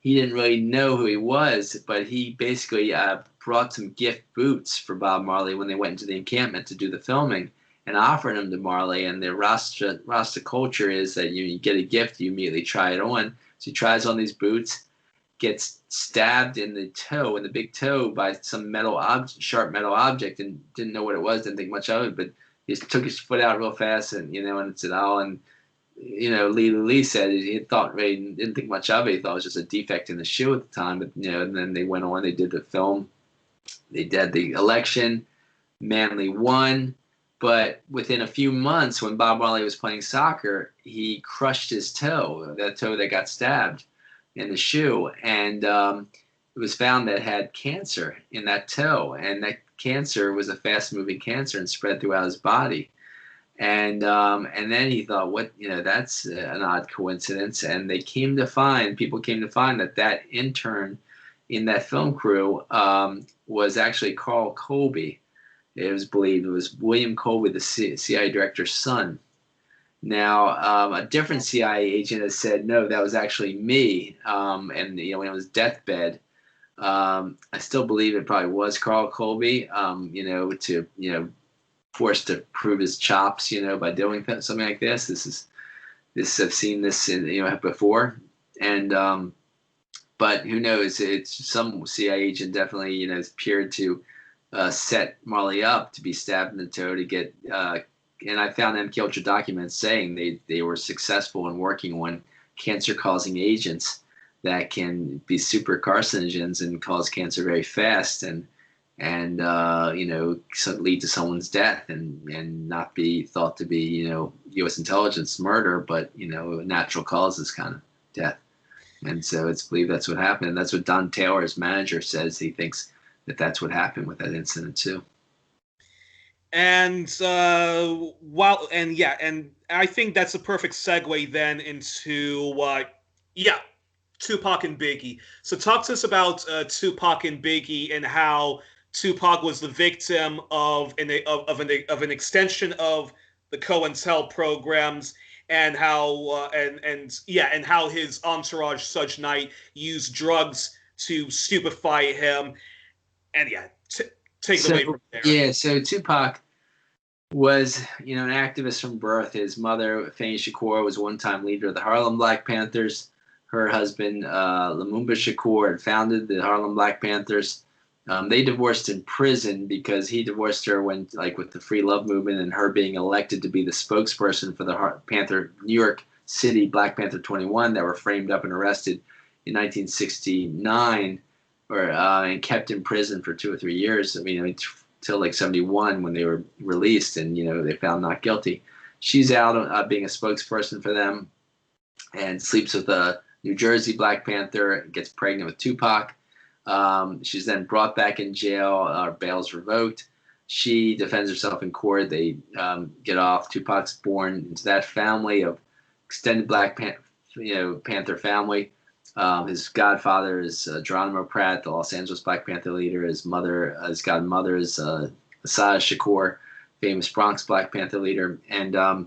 He didn't really know who he was, but he basically brought some gift boots for Bob Marley when they went into the encampment to do the filming and offered them to Marley. And the Rasta culture is that you get a gift, you immediately try it on. So he tries on these boots, gets stabbed in the toe, in the big toe, by some sharp metal object, and didn't know what it was, didn't think much of it, but he just took his foot out real fast, and and said, "Oh," and Lee said he didn't think much of it. He thought it was just a defect in the shoe at the time. But and then they went on. They did the film. They did the election. Manley won, but within a few months, when Bob Marley was playing soccer, he crushed his toe, that toe that got stabbed in the shoe, and it was found that it had cancer in that toe, and that cancer was a fast-moving cancer and spread throughout his body. And then he thought, that's an odd coincidence. And people came to find that intern in that film crew was actually Carl Colby. It was believed it was William Colby, the CIA director's son. Now, a different CIA agent has said, no, that was actually me. And when it was deathbed, I still believe it probably was Carl Colby, forced to prove his chops, by doing something like this. I've seen this before, and but who knows? It's some CIA agent definitely appeared to set Marley up to be stabbed in the toe to get and I found MKUltra documents saying they were successful in working on cancer-causing agents that can be super carcinogens and cause cancer very fast, and lead to someone's death, and not be thought to be U.S. intelligence murder, but natural causes kind of death. And so it's believed that's what happened, and that's what Don Taylor, his manager, says. He thinks that that's what happened with that incident too. And and I think that's a perfect segue then into Tupac and Biggie. So talk to us about Tupac and Biggie, and how Tupac was the victim of an extension of the COINTEL programs, and how and how his entourage Suge Knight used drugs to stupefy him, and take it away from there. Yeah, so Tupac was, an activist from birth. His mother, Phony Shakur, was one-time leader of the Harlem Black Panthers. Her husband, Lumumba Shakur, had founded the Harlem Black Panthers. They divorced in prison because he divorced her when, with the Free Love movement, and her being elected to be the spokesperson for the New York City Black Panther 21 that were framed up and arrested in 1969, and kept in prison for 2 or 3 years. Till 71 when they were released, and they found not guilty. She's out being a spokesperson for them, and sleeps with a New Jersey Black Panther, gets pregnant with Tupac. She's then brought back in jail, bail's revoked. She defends herself in court. They get off. Tupac's born into that family of extended Black Panther family. His godfather is Geronimo Pratt, the Los Angeles Black Panther leader. His godmother is Assad Shakur, famous Bronx Black Panther leader. And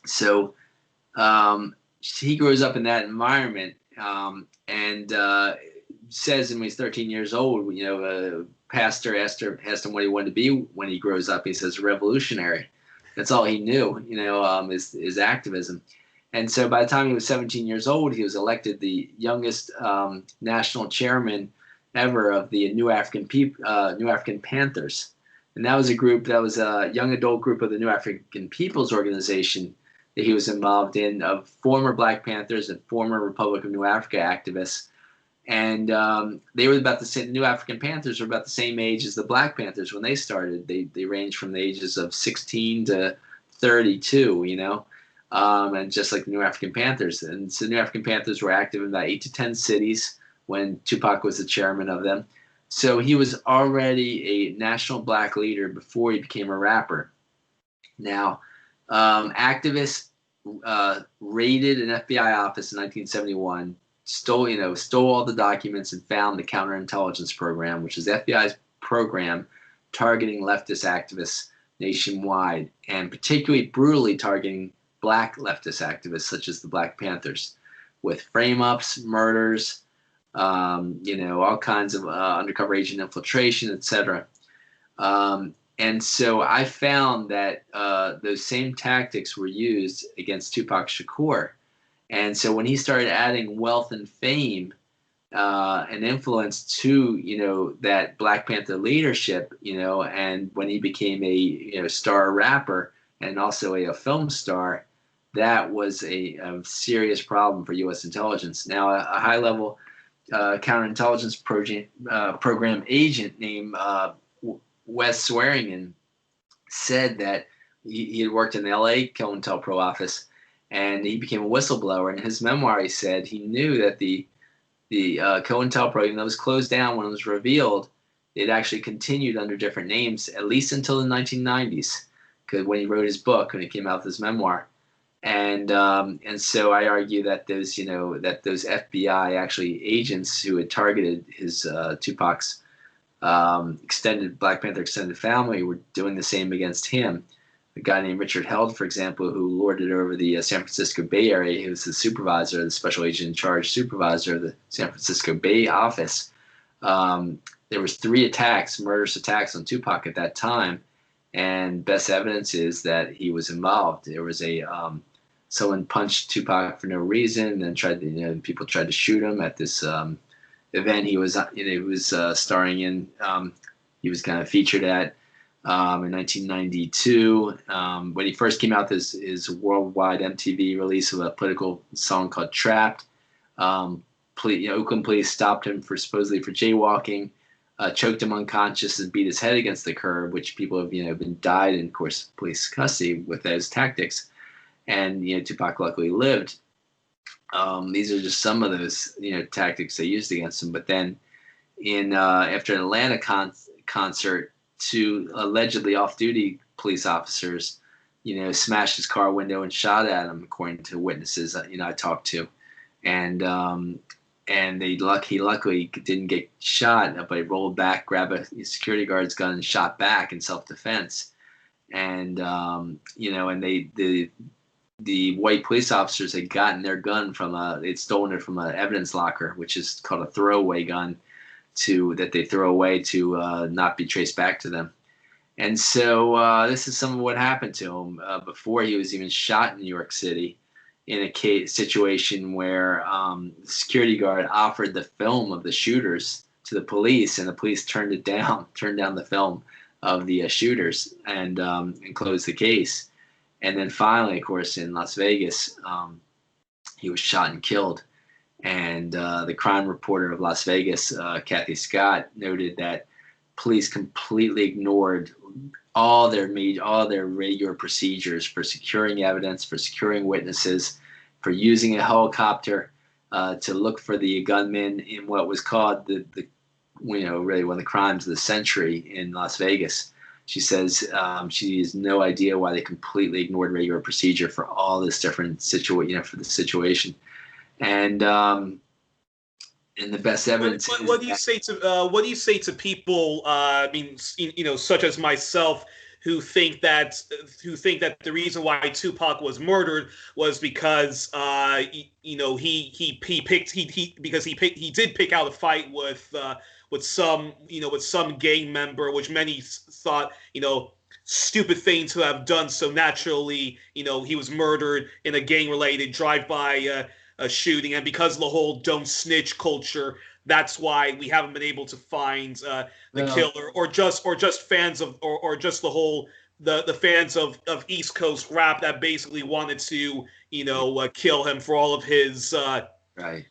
so he grows up in that environment, and says when he's 13 years old, a pastor asked him what he wanted to be when he grows up. He says revolutionary. That's all he knew, is activism. And so by the time he was 17 years old, he was elected the youngest national chairman ever of the New African Panthers. And that was a young adult group of the New African People's Organization that he was involved in, of former Black Panthers and former Republic of New Africa activists. And they were about the same. The New African Panthers were about the same age as the Black Panthers when they started. They ranged from the ages of 16 to 32, and just like the New African Panthers. And so the New African Panthers were active in about 8 to 10 cities when Tupac was the chairman of them. So he was already a national Black leader before he became a rapper. Now, activists raided an FBI office in 1971, stole all the documents, and found the counterintelligence program, which is the FBI's program targeting leftist activists nationwide, and particularly brutally targeting Black leftist activists such as the Black Panthers, with frame-ups, murders, all kinds of undercover agent infiltration, etc. And so I found that those same tactics were used against Tupac Shakur. And so when he started adding wealth and fame and influence to, that Black Panther leadership, and when he became a star rapper and also a film star, that was a serious problem for U.S. intelligence. Now, a high-level counterintelligence program agent named Wes Swearingen said that he had worked in the L.A. COINTELPRO office, and he became a whistleblower. In his memoir, he said he knew that the COINTELPRO, even though it was closed down when it was revealed, it actually continued under different names at least until the 1990s, because when he wrote his book, when he came out with his memoir. And so I argue that those FBI actually agents who had targeted his Tupac's Black Panther extended family were doing the same against him. A guy named Richard Held, for example, who lorded over the San Francisco Bay Area. He was the supervisor, the special agent in charge supervisor of the San Francisco Bay office. There was 3 murderous attacks on Tupac at that time, and best evidence is that he was involved. There was someone punched Tupac for no reason, and people tried to shoot him at this event he was starring in. He was kind of featured at. in 1992. When he first came out, this is worldwide MTV release of a political song called "Trapped." Oakland police stopped him supposedly for jaywalking, choked him unconscious, and beat his head against the curb, which people have been died in, of course, police custody with those tactics. And Tupac luckily lived. These are just some of those tactics they used against him. But then after an Atlanta concert, two allegedly off-duty police officers smashed his car window and shot at him, according to witnesses I talked to. And he luckily didn't get shot, but he rolled back, grabbed a security guard's gun, and shot back in self-defense. And and the white police officers had gotten their gun they'd stolen it from an evidence locker, which is called a throwaway gun, that they throw away to not be traced back to them. And so this is some of what happened to him before he was even shot in New York City, in a situation where the security guard offered the film of the shooters to the police, and the police turned down the film of the shooters, and closed the case. And then finally, of course, in Las Vegas, he was shot and killed. And the crime reporter of Las Vegas, Kathy Scott, noted that police completely ignored all their regular procedures for securing evidence, for securing witnesses, for using a helicopter to look for the gunman in what was called really one of the crimes of the century in Las Vegas. She says she has no idea why they completely ignored regular procedure for all this different for the situation. And the best evidence. What do you say to people? Such as myself, who think that the reason why Tupac was murdered was because he did pick out a fight with some gang member, which many thought stupid thing to have done. So naturally, he was murdered in a gang-related drive-by shooting, and because of the whole "don't snitch" culture, that's why we haven't been able to find the killer, or just fans of, or just the fans of East Coast rap that basically wanted to kill him for all of his right.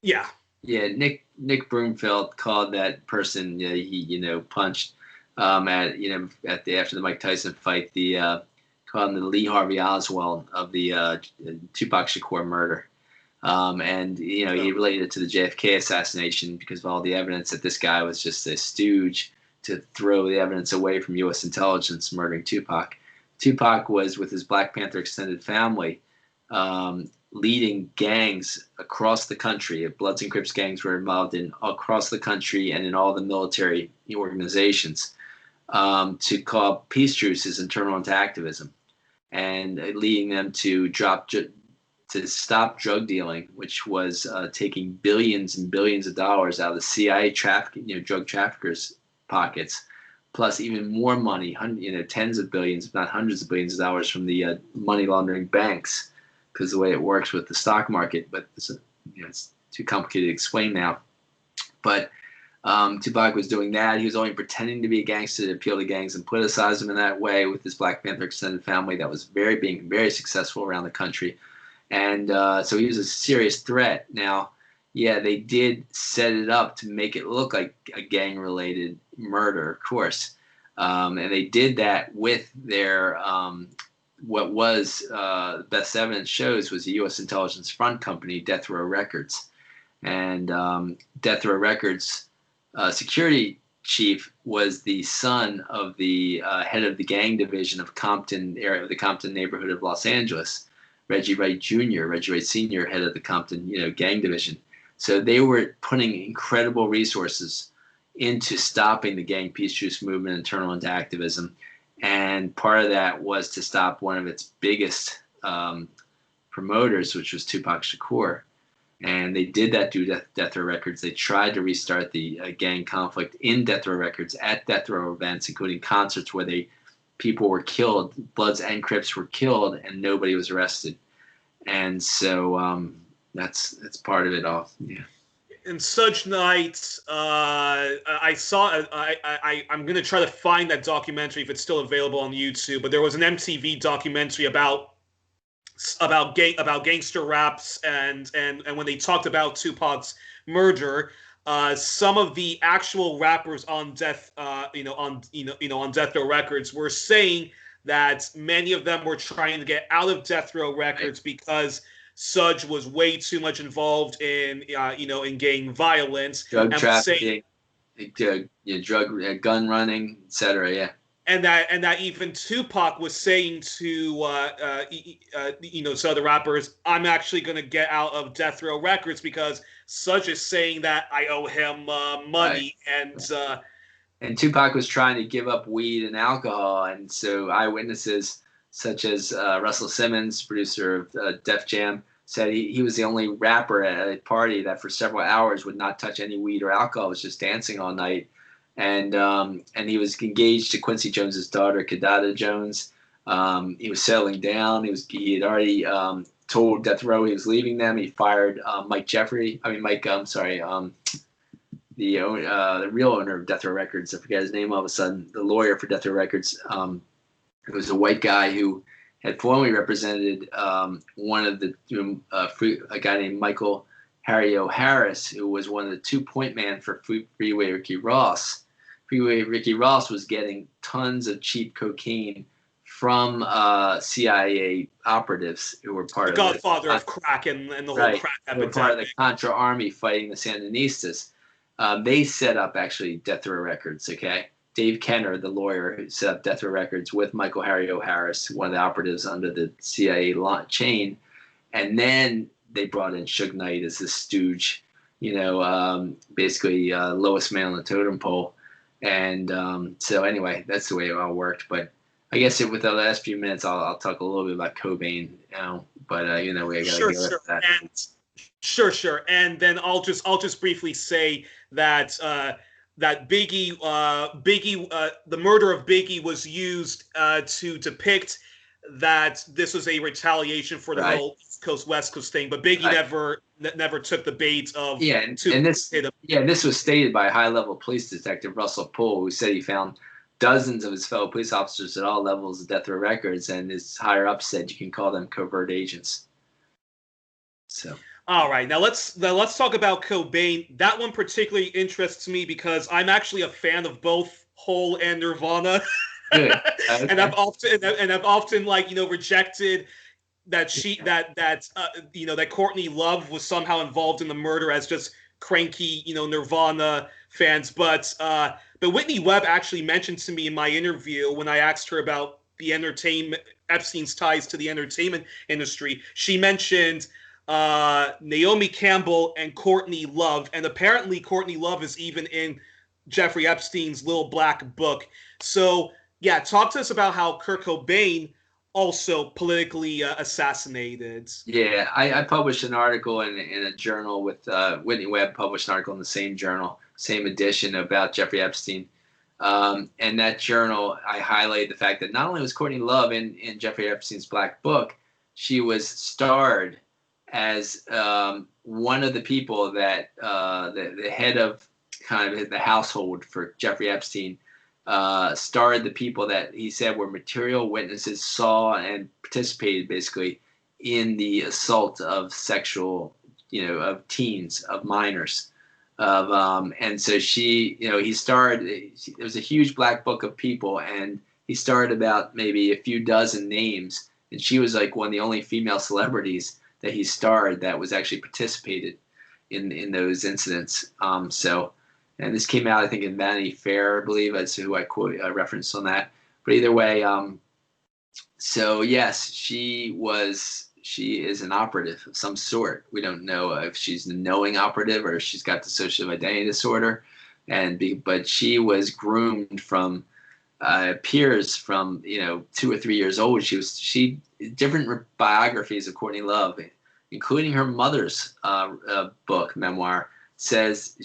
Yeah. Nick Broomfield called that person he punched after the Mike Tyson fight, called him the Lee Harvey Oswald of the Tupac Shakur murder. And he related it to the JFK assassination because of all the evidence that this guy was just a stooge to throw the evidence away from U.S. intelligence murdering Tupac. Tupac was with his Black Panther extended family, leading gangs across the country. Bloods and Crips gangs were involved across the country and in all the military organizations to call peace truces and turn on to activism, and leading them to stop drug dealing, which was taking billions and billions of dollars out of the CIA drug traffickers' pockets, plus even more money, tens of billions, if not hundreds of billions of dollars from the money laundering banks, because the way it works with the stock market. But it's too complicated to explain now. But Tupac was doing that. He was only pretending to be a gangster to appeal to gangs and politicize them in that way with his Black Panther extended family that was being very successful around the country. And so he was a serious threat. Now, they did set it up to make it look like a gang-related murder, of course. And they did that with their what was best evidence shows was a U.S. intelligence front company, Death Row Records. And Death Row Records security chief was the son of the head of the gang division of the Compton neighborhood of Los Angeles, Reggie Wright Jr., Reggie Wright Sr., head of the Compton, gang division. So they were putting incredible resources into stopping the gang peace truce movement and turn on to activism. And part of that was to stop one of its biggest promoters, which was Tupac Shakur. And they did that through Death Row Records. They tried to restart the gang conflict in Death Row Records at Death Row events, including concerts where people were killed, Bloods and Crips were killed, and nobody was arrested. And so that's part of it all. Yeah. in Suge Knight, I saw. I'm gonna try to find that documentary if it's still available on YouTube. But there was an MTV documentary about gangster raps, and when they talked about Tupac's murder, some of the actual rappers on death, on Death Row Records were saying that many of them were trying to get out of Death Row Records because Suge was way too much involved in gang violence, drug trafficking, gun running, etc. Yeah. And that even Tupac was saying to to other rappers, I'm actually going to get out of Death Row Records because Suge is saying that I owe him money. Right. And Tupac was trying to give up weed and alcohol, and so eyewitnesses such as Russell Simmons, producer of Def Jam, said he was the only rapper at a party that for several hours would not touch any weed or alcohol, was just dancing all night. And he was engaged to Quincy Jones's daughter, Kidada Jones. He was settling down. He had already told Death Row he was leaving them. He fired the real owner of Death Row Records. I forget his name all of a sudden. The lawyer for Death Row Records. It was a white guy who had formerly represented one of a guy named Michael Harry Harris, who was one of the two-point man for Freeway Ricky Ross. Freeway Ricky Ross was getting tons of cheap cocaine from CIA operatives who were part of the godfather of crack and the whole crack epidemic. They were part of the Contra Army fighting the Sandinistas. They set up actually Death Row Records. Okay, Dave Kenner, the lawyer, who set up Death Row Records with Michael Harry Harris, one of the operatives under the CIA chain, and then they brought in Suge Knight as the stooge, basically lowest man on the totem pole. And so anyway, that's the way it all worked. But I guess with the last few minutes, I'll talk a little bit about Cobain, But we got to get rid of that. Sure. And then I'll just briefly say that that Biggie, the murder of Biggie was used to depict that this was a retaliation for the whole East Coast West Coast thing, but Biggie never took the bait of this was stated by a high-level police detective, Russell Poole, who said he found dozens of his fellow police officers at all levels of Death Row Records, and his higher up said you can call them covert agents. So. All right, now let's talk about Cobain. That one particularly interests me because I'm actually a fan of both Hole and Nirvana. Good. Okay. and I've often rejected that that Courtney Love was somehow involved in the murder as just cranky Nirvana fans, but Whitney Webb actually mentioned to me in my interview when I asked her about Epstein's ties to the entertainment industry. She mentioned Naomi Campbell and Courtney Love, and apparently Courtney Love is even in Jeffrey Epstein's little black book. So yeah, talk to us about how Kurt Cobain also politically assassinated. Yeah, I published an article in a journal with Whitney Webb published an article in the same journal, same edition, about Jeffrey Epstein. And that journal, I highlighted the fact that not only was Courtney Love in Jeffrey Epstein's black book, she was starred as one of the people that the head of kind of the household for Jeffrey Epstein starred the people that he said were material witnesses, saw and participated basically in the assault of sexual, of teens, of minors. And so he starred, it was a huge black book of people, and he starred about maybe a few dozen names, and she was like one of the only female celebrities that he starred that was actually participated in those incidents. And this came out, I think, in Vanity Fair, I believe. That's who I referenced on that. But either way, so yes, she is an operative of some sort. We don't know if she's a knowing operative or if she's got dissociative identity disorder. But she was groomed from peers from 2 or 3 years old. She different biographies of Courtney Love, including her mother's book memoir, says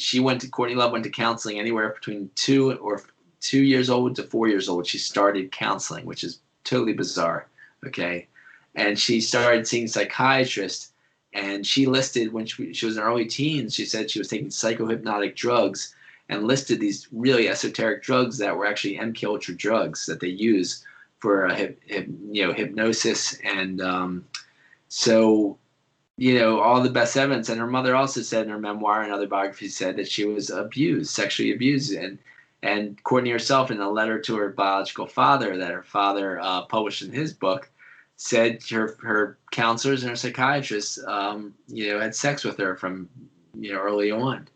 Courtney Love went to counseling anywhere between 2 years old to 4 years old. She started counseling, which is totally bizarre. Okay. And she started seeing psychiatrists And she listed, when she was in her early teens, she said she was taking psychohypnotic drugs, and listed these really esoteric drugs that were actually MKULTRA drugs that they use for hypnosis. And so, all the best evidence. And her mother also said in her memoir and other biographies said that she was abused, sexually abused. And Courtney herself, in a letter to her biological father that her father published in his book, said her counselors and her psychiatrists, had sex with her from, early on.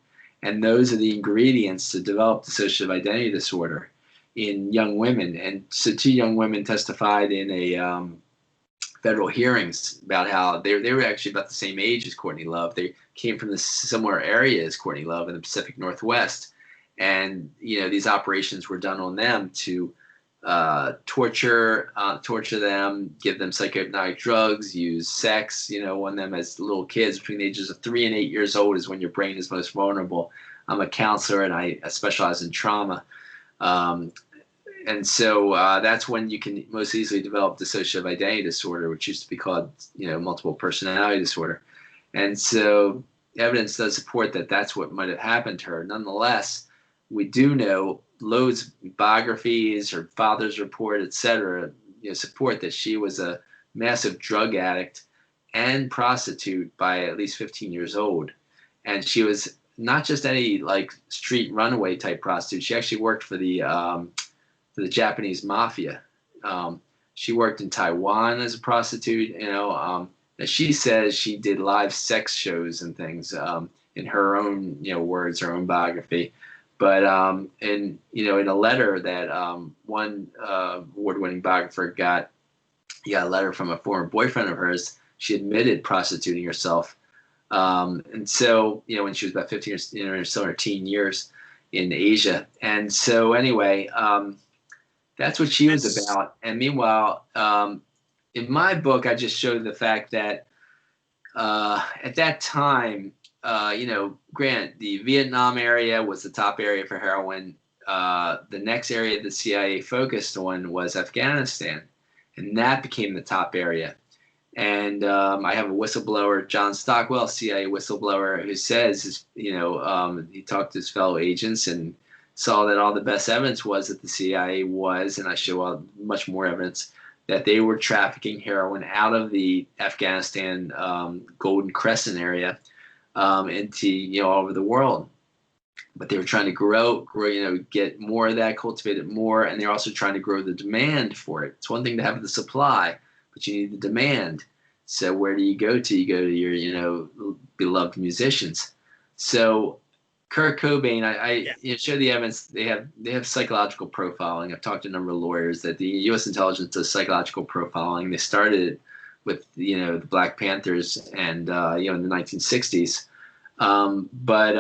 And those are the ingredients to develop dissociative identity disorder in young women. And so 2 young women testified in a federal hearings about how they were actually about the same age as Courtney Love. They came from the similar area as Courtney Love in the Pacific Northwest. And, these operations were done on them to torture them, give them psychohypnotic drugs, use sex, on them as little kids between the ages of 3 and 8 years old is when your brain is most vulnerable. I'm a counselor and I specialize in trauma. And so that's when you can most easily develop dissociative identity disorder, which used to be called, multiple personality disorder. And so evidence does support that that's what might have happened to her. Nonetheless, we do know loads of biographies, her father's report, etc., support that she was a massive drug addict and prostitute by at least 15 years old. And she was not just any street runaway type prostitute. She actually worked for the Japanese mafia. She worked in Taiwan as a prostitute. As she says, she did live sex shows and things in her own words, her own biography. But in a letter that one award-winning biographer got a letter from a former boyfriend of hers, she admitted prostituting herself. And so, when she was about 15 or so in her teen years in Asia. And so anyway, that's what she was about. And meanwhile, in my book, I just showed the fact that at that time, Grant, the Vietnam area was the top area for heroin. The next area the CIA focused on was Afghanistan, and that became the top area. And I have a whistleblower, John Stockwell, CIA whistleblower, who says, he talked to his fellow agents and saw that all the best evidence was that the CIA was, and I show much more evidence, that they were trafficking heroin out of the Afghanistan Golden Crescent area into all over the world. But they were trying to grow, get more of that, cultivate it more, and they're also trying to grow the demand for it. It's one thing to have the supply, but you need the demand. So where do you go to? You go to your beloved musicians. So Kurt Cobain, I show the evidence. They have psychological profiling. I've talked to a number of lawyers that the U.S. intelligence does psychological profiling. They started with the Black Panthers and in the 1960s, but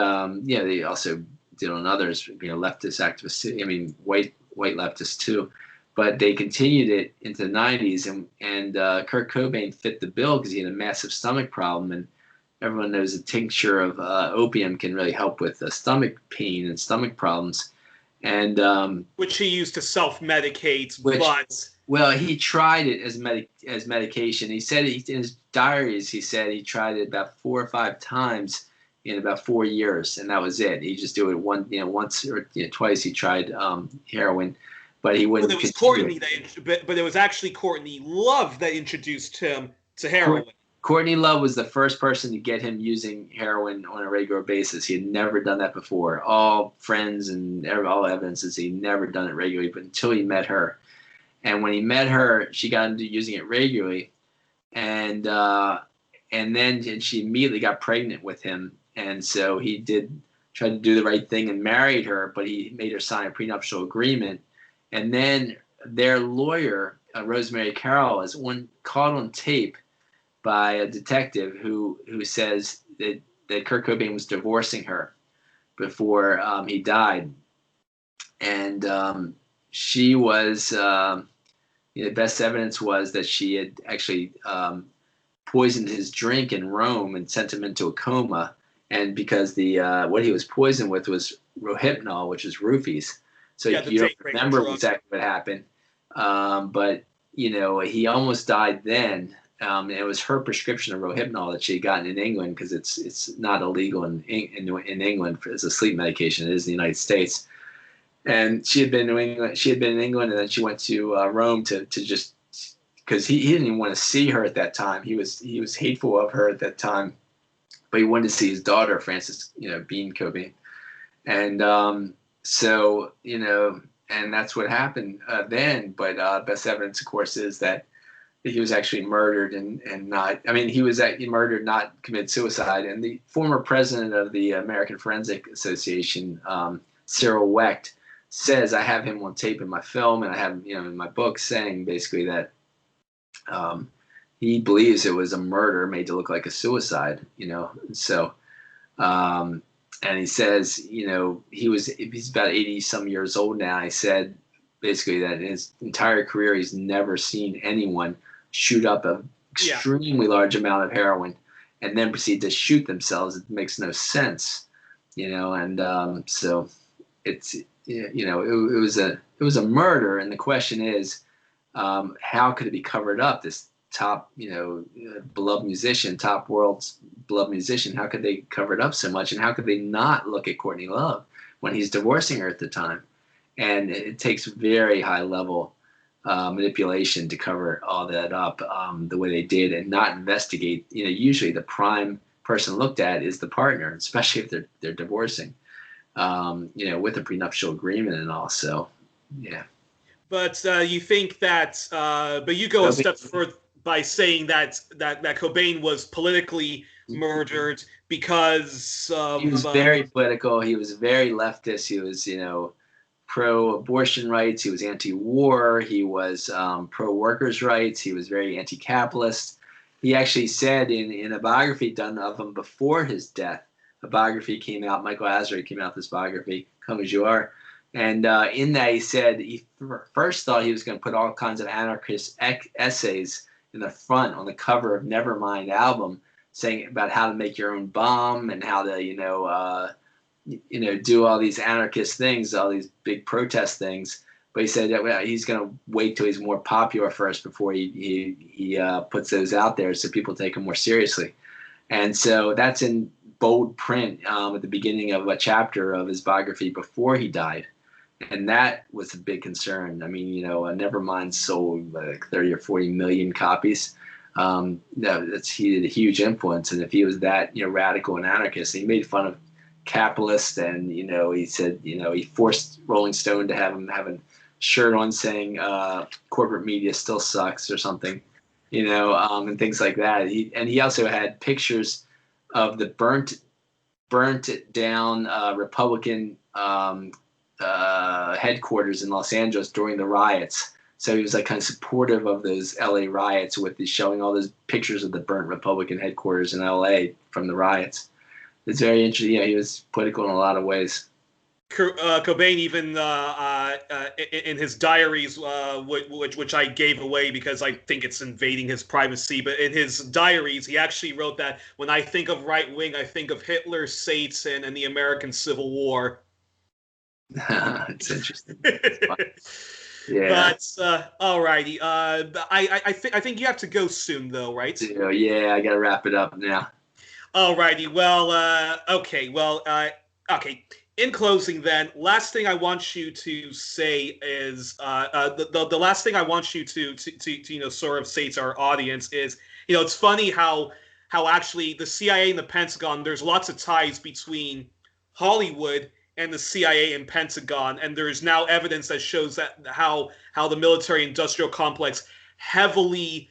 they also did on others, leftist activists. White leftists too, but they continued it into the 90s, and Kurt Cobain fit the bill because he had a massive stomach problem, and everyone knows a tincture of opium can really help with stomach pain and stomach problems, and which he used to self-medicate, Well, he tried it as medication. He said in his diaries, he said he tried it about 4 or 5 times in about 4 years, and that was it. He just do it once or twice. He tried heroin, but he wouldn't. But it was actually Courtney Love that introduced him to heroin. Courtney Love was the first person to get him using heroin on a regular basis. He had never done that before. All friends and all evidence is he'd never done it regularly, but until he met her. And when he met her, she got into using it regularly, and then she immediately got pregnant with him. And so he tried to do the right thing and married her, but he made her sign a prenuptial agreement. And then their lawyer, Rosemary Carroll, is caught on tape by a detective who says that Kurt Cobain was divorcing her before he died, and she was. The best evidence was that she had actually poisoned his drink in Rome and sent him into a coma. And because what he was poisoned with was rohypnol, which is roofies. So you don't remember exactly what happened. But he almost died then. it was her prescription of Rohypnol that she had gotten in England, because it's not illegal in England as a sleep medication. It is in the United States. And she had been in England. She had been in England, and then she went to Rome to just, because he didn't even want to see her at that time. He was hateful of her at that time, but he wanted to see his daughter, Frances, Bean Cobain. And so, and that's what happened then. But best evidence, of course, is that he was actually murdered and not, he was murdered, not committed suicide. And the former president of the American Forensic Association, Cyril Wecht, says, I have him on tape in my film, and I have him, in my book, saying basically that he believes it was a murder made to look like a suicide, So, and he says, he's about 80 some years old now. He said basically that in his entire career, he's never seen anyone shoot up an extremely large amount of heroin and then proceed to shoot themselves. It makes no sense, and so it's, it was a murder. And the question is, how could it be covered up? This top, beloved musician, top world's beloved musician, how could they cover it up so much? And how could they not look at Courtney Love when he's divorcing her at the time? And it takes very high level manipulation to cover all that up the way they did, and not investigate. Usually the prime person looked at is the partner, especially if they're divorcing, with a prenuptial agreement and all. So, yeah. But you think that, but you go a step further by saying that Cobain was politically murdered because he was very political. He was very leftist. He was, pro-abortion rights. He was anti-war. He was pro-workers' rights. He was very anti-capitalist. He actually said in a biography done of him before his death, a biography came out. Michael Azary came out with this biography, Come As You Are. And in that, he said he first thought he was going to put all kinds of anarchist essays in the front on the cover of Nevermind album, saying about how to make your own bomb and how to, do all these anarchist things, all these big protest things. But he said that he's going to wait till he's more popular first before he puts those out there so people take him more seriously. And so that's in bold print at the beginning of a chapter of his biography before he died. And that was a big concern. Nevermind sold like 30 or 40 million copies. He had a huge influence. And if he was that, radical and anarchist, he made fun of capitalists. And, he said, he forced Rolling Stone to have him have a shirt on saying corporate media still sucks or something, and things like that. He also had pictures of the burnt down Republican headquarters in Los Angeles during the riots. So he was like kind of supportive of those LA riots, with showing all those pictures of the burnt Republican headquarters in LA from the riots. It's very interesting. Yeah, he was political in a lot of ways. Cobain even in his diaries, which I gave away because I think it's invading his privacy, but in his diaries, he actually wrote that when I think of right wing, I think of Hitler, Satan, and the American Civil War. It's interesting. Yeah. But alrighty. I think you have to go soon, though, right? Yeah, I gotta wrap it up now. Alrighty. Well, okay. Well, okay. In closing, then, last thing I want you to say is the last thing I want you to sort of say to our audience is, it's funny how actually the CIA and the Pentagon, there's lots of ties between Hollywood and the CIA and Pentagon, and there's now evidence that shows that how the military-industrial complex heavily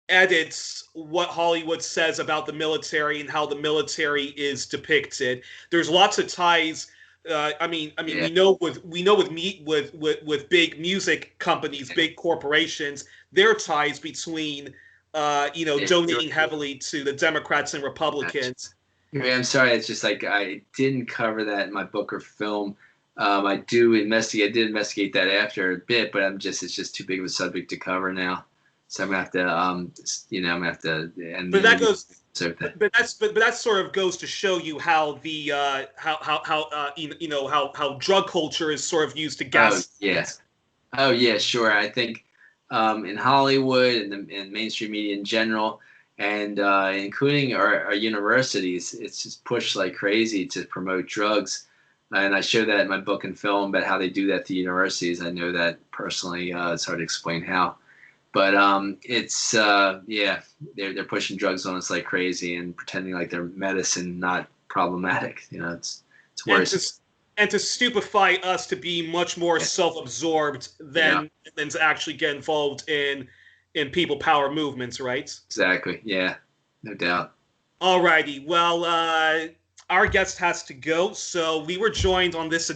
edits what Hollywood says about the military and how the military is depicted. There's lots of ties. Yeah. We know with big music companies, big corporations, their ties between donating heavily to the Democrats and Republicans. I'm sorry, it's just like I didn't cover that in my book or film. I did investigate that after a bit, but it's just too big of a subject to cover now. So I'm gonna have to, I'm gonna have to. And but that goes. But that sort of goes to show you how the how drug culture is sort of used to gas. Oh yeah, sure. I think in Hollywood and mainstream media in general, and including our universities. It's just pushed like crazy to promote drugs. And I show that in my book and film about how they do that to universities. I know that personally. It's hard to explain how. But it's they're pushing drugs on us like crazy and pretending like they're medicine, not problematic. It's worse. And to stupefy us to be much more self-absorbed than to actually get involved in people power movements, right? Exactly. Yeah, no doubt. Alrighty. Well, our guest has to go, so we were joined on this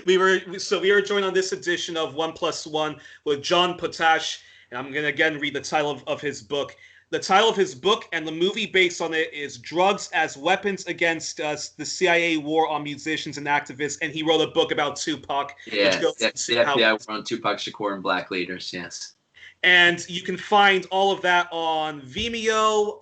we were joined on this edition of 1+1 with John Potash, and I'm gonna again read the title of his book. The title of his book and the movie based on it is Drugs as Weapons Against Us, the CIA War on Musicians and Activists, and he wrote a book about Tupac. Yeah, the FBI war on Tupac Shakur and black leaders, yes. And you can find all of that on Vimeo,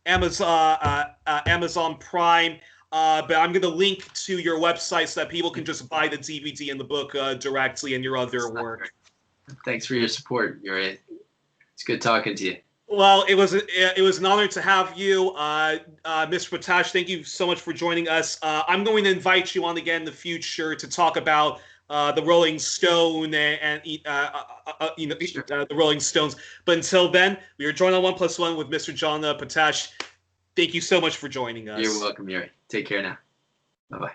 Amazon Prime, but I'm going to link to your website so that people can just buy the DVD and the book directly and your other work. Thanks for your support, Yuri. It's good talking to you. Well, it was an honor to have you, Mr. Potash. Thank you so much for joining us. I'm going to invite you on again in the future to talk about the Rolling Stone and the Rolling Stones. But until then, we are joined on 1+1 with Mr. John Potash. Thank you so much for joining us. You're welcome, Yuri. Take care now. Bye-bye.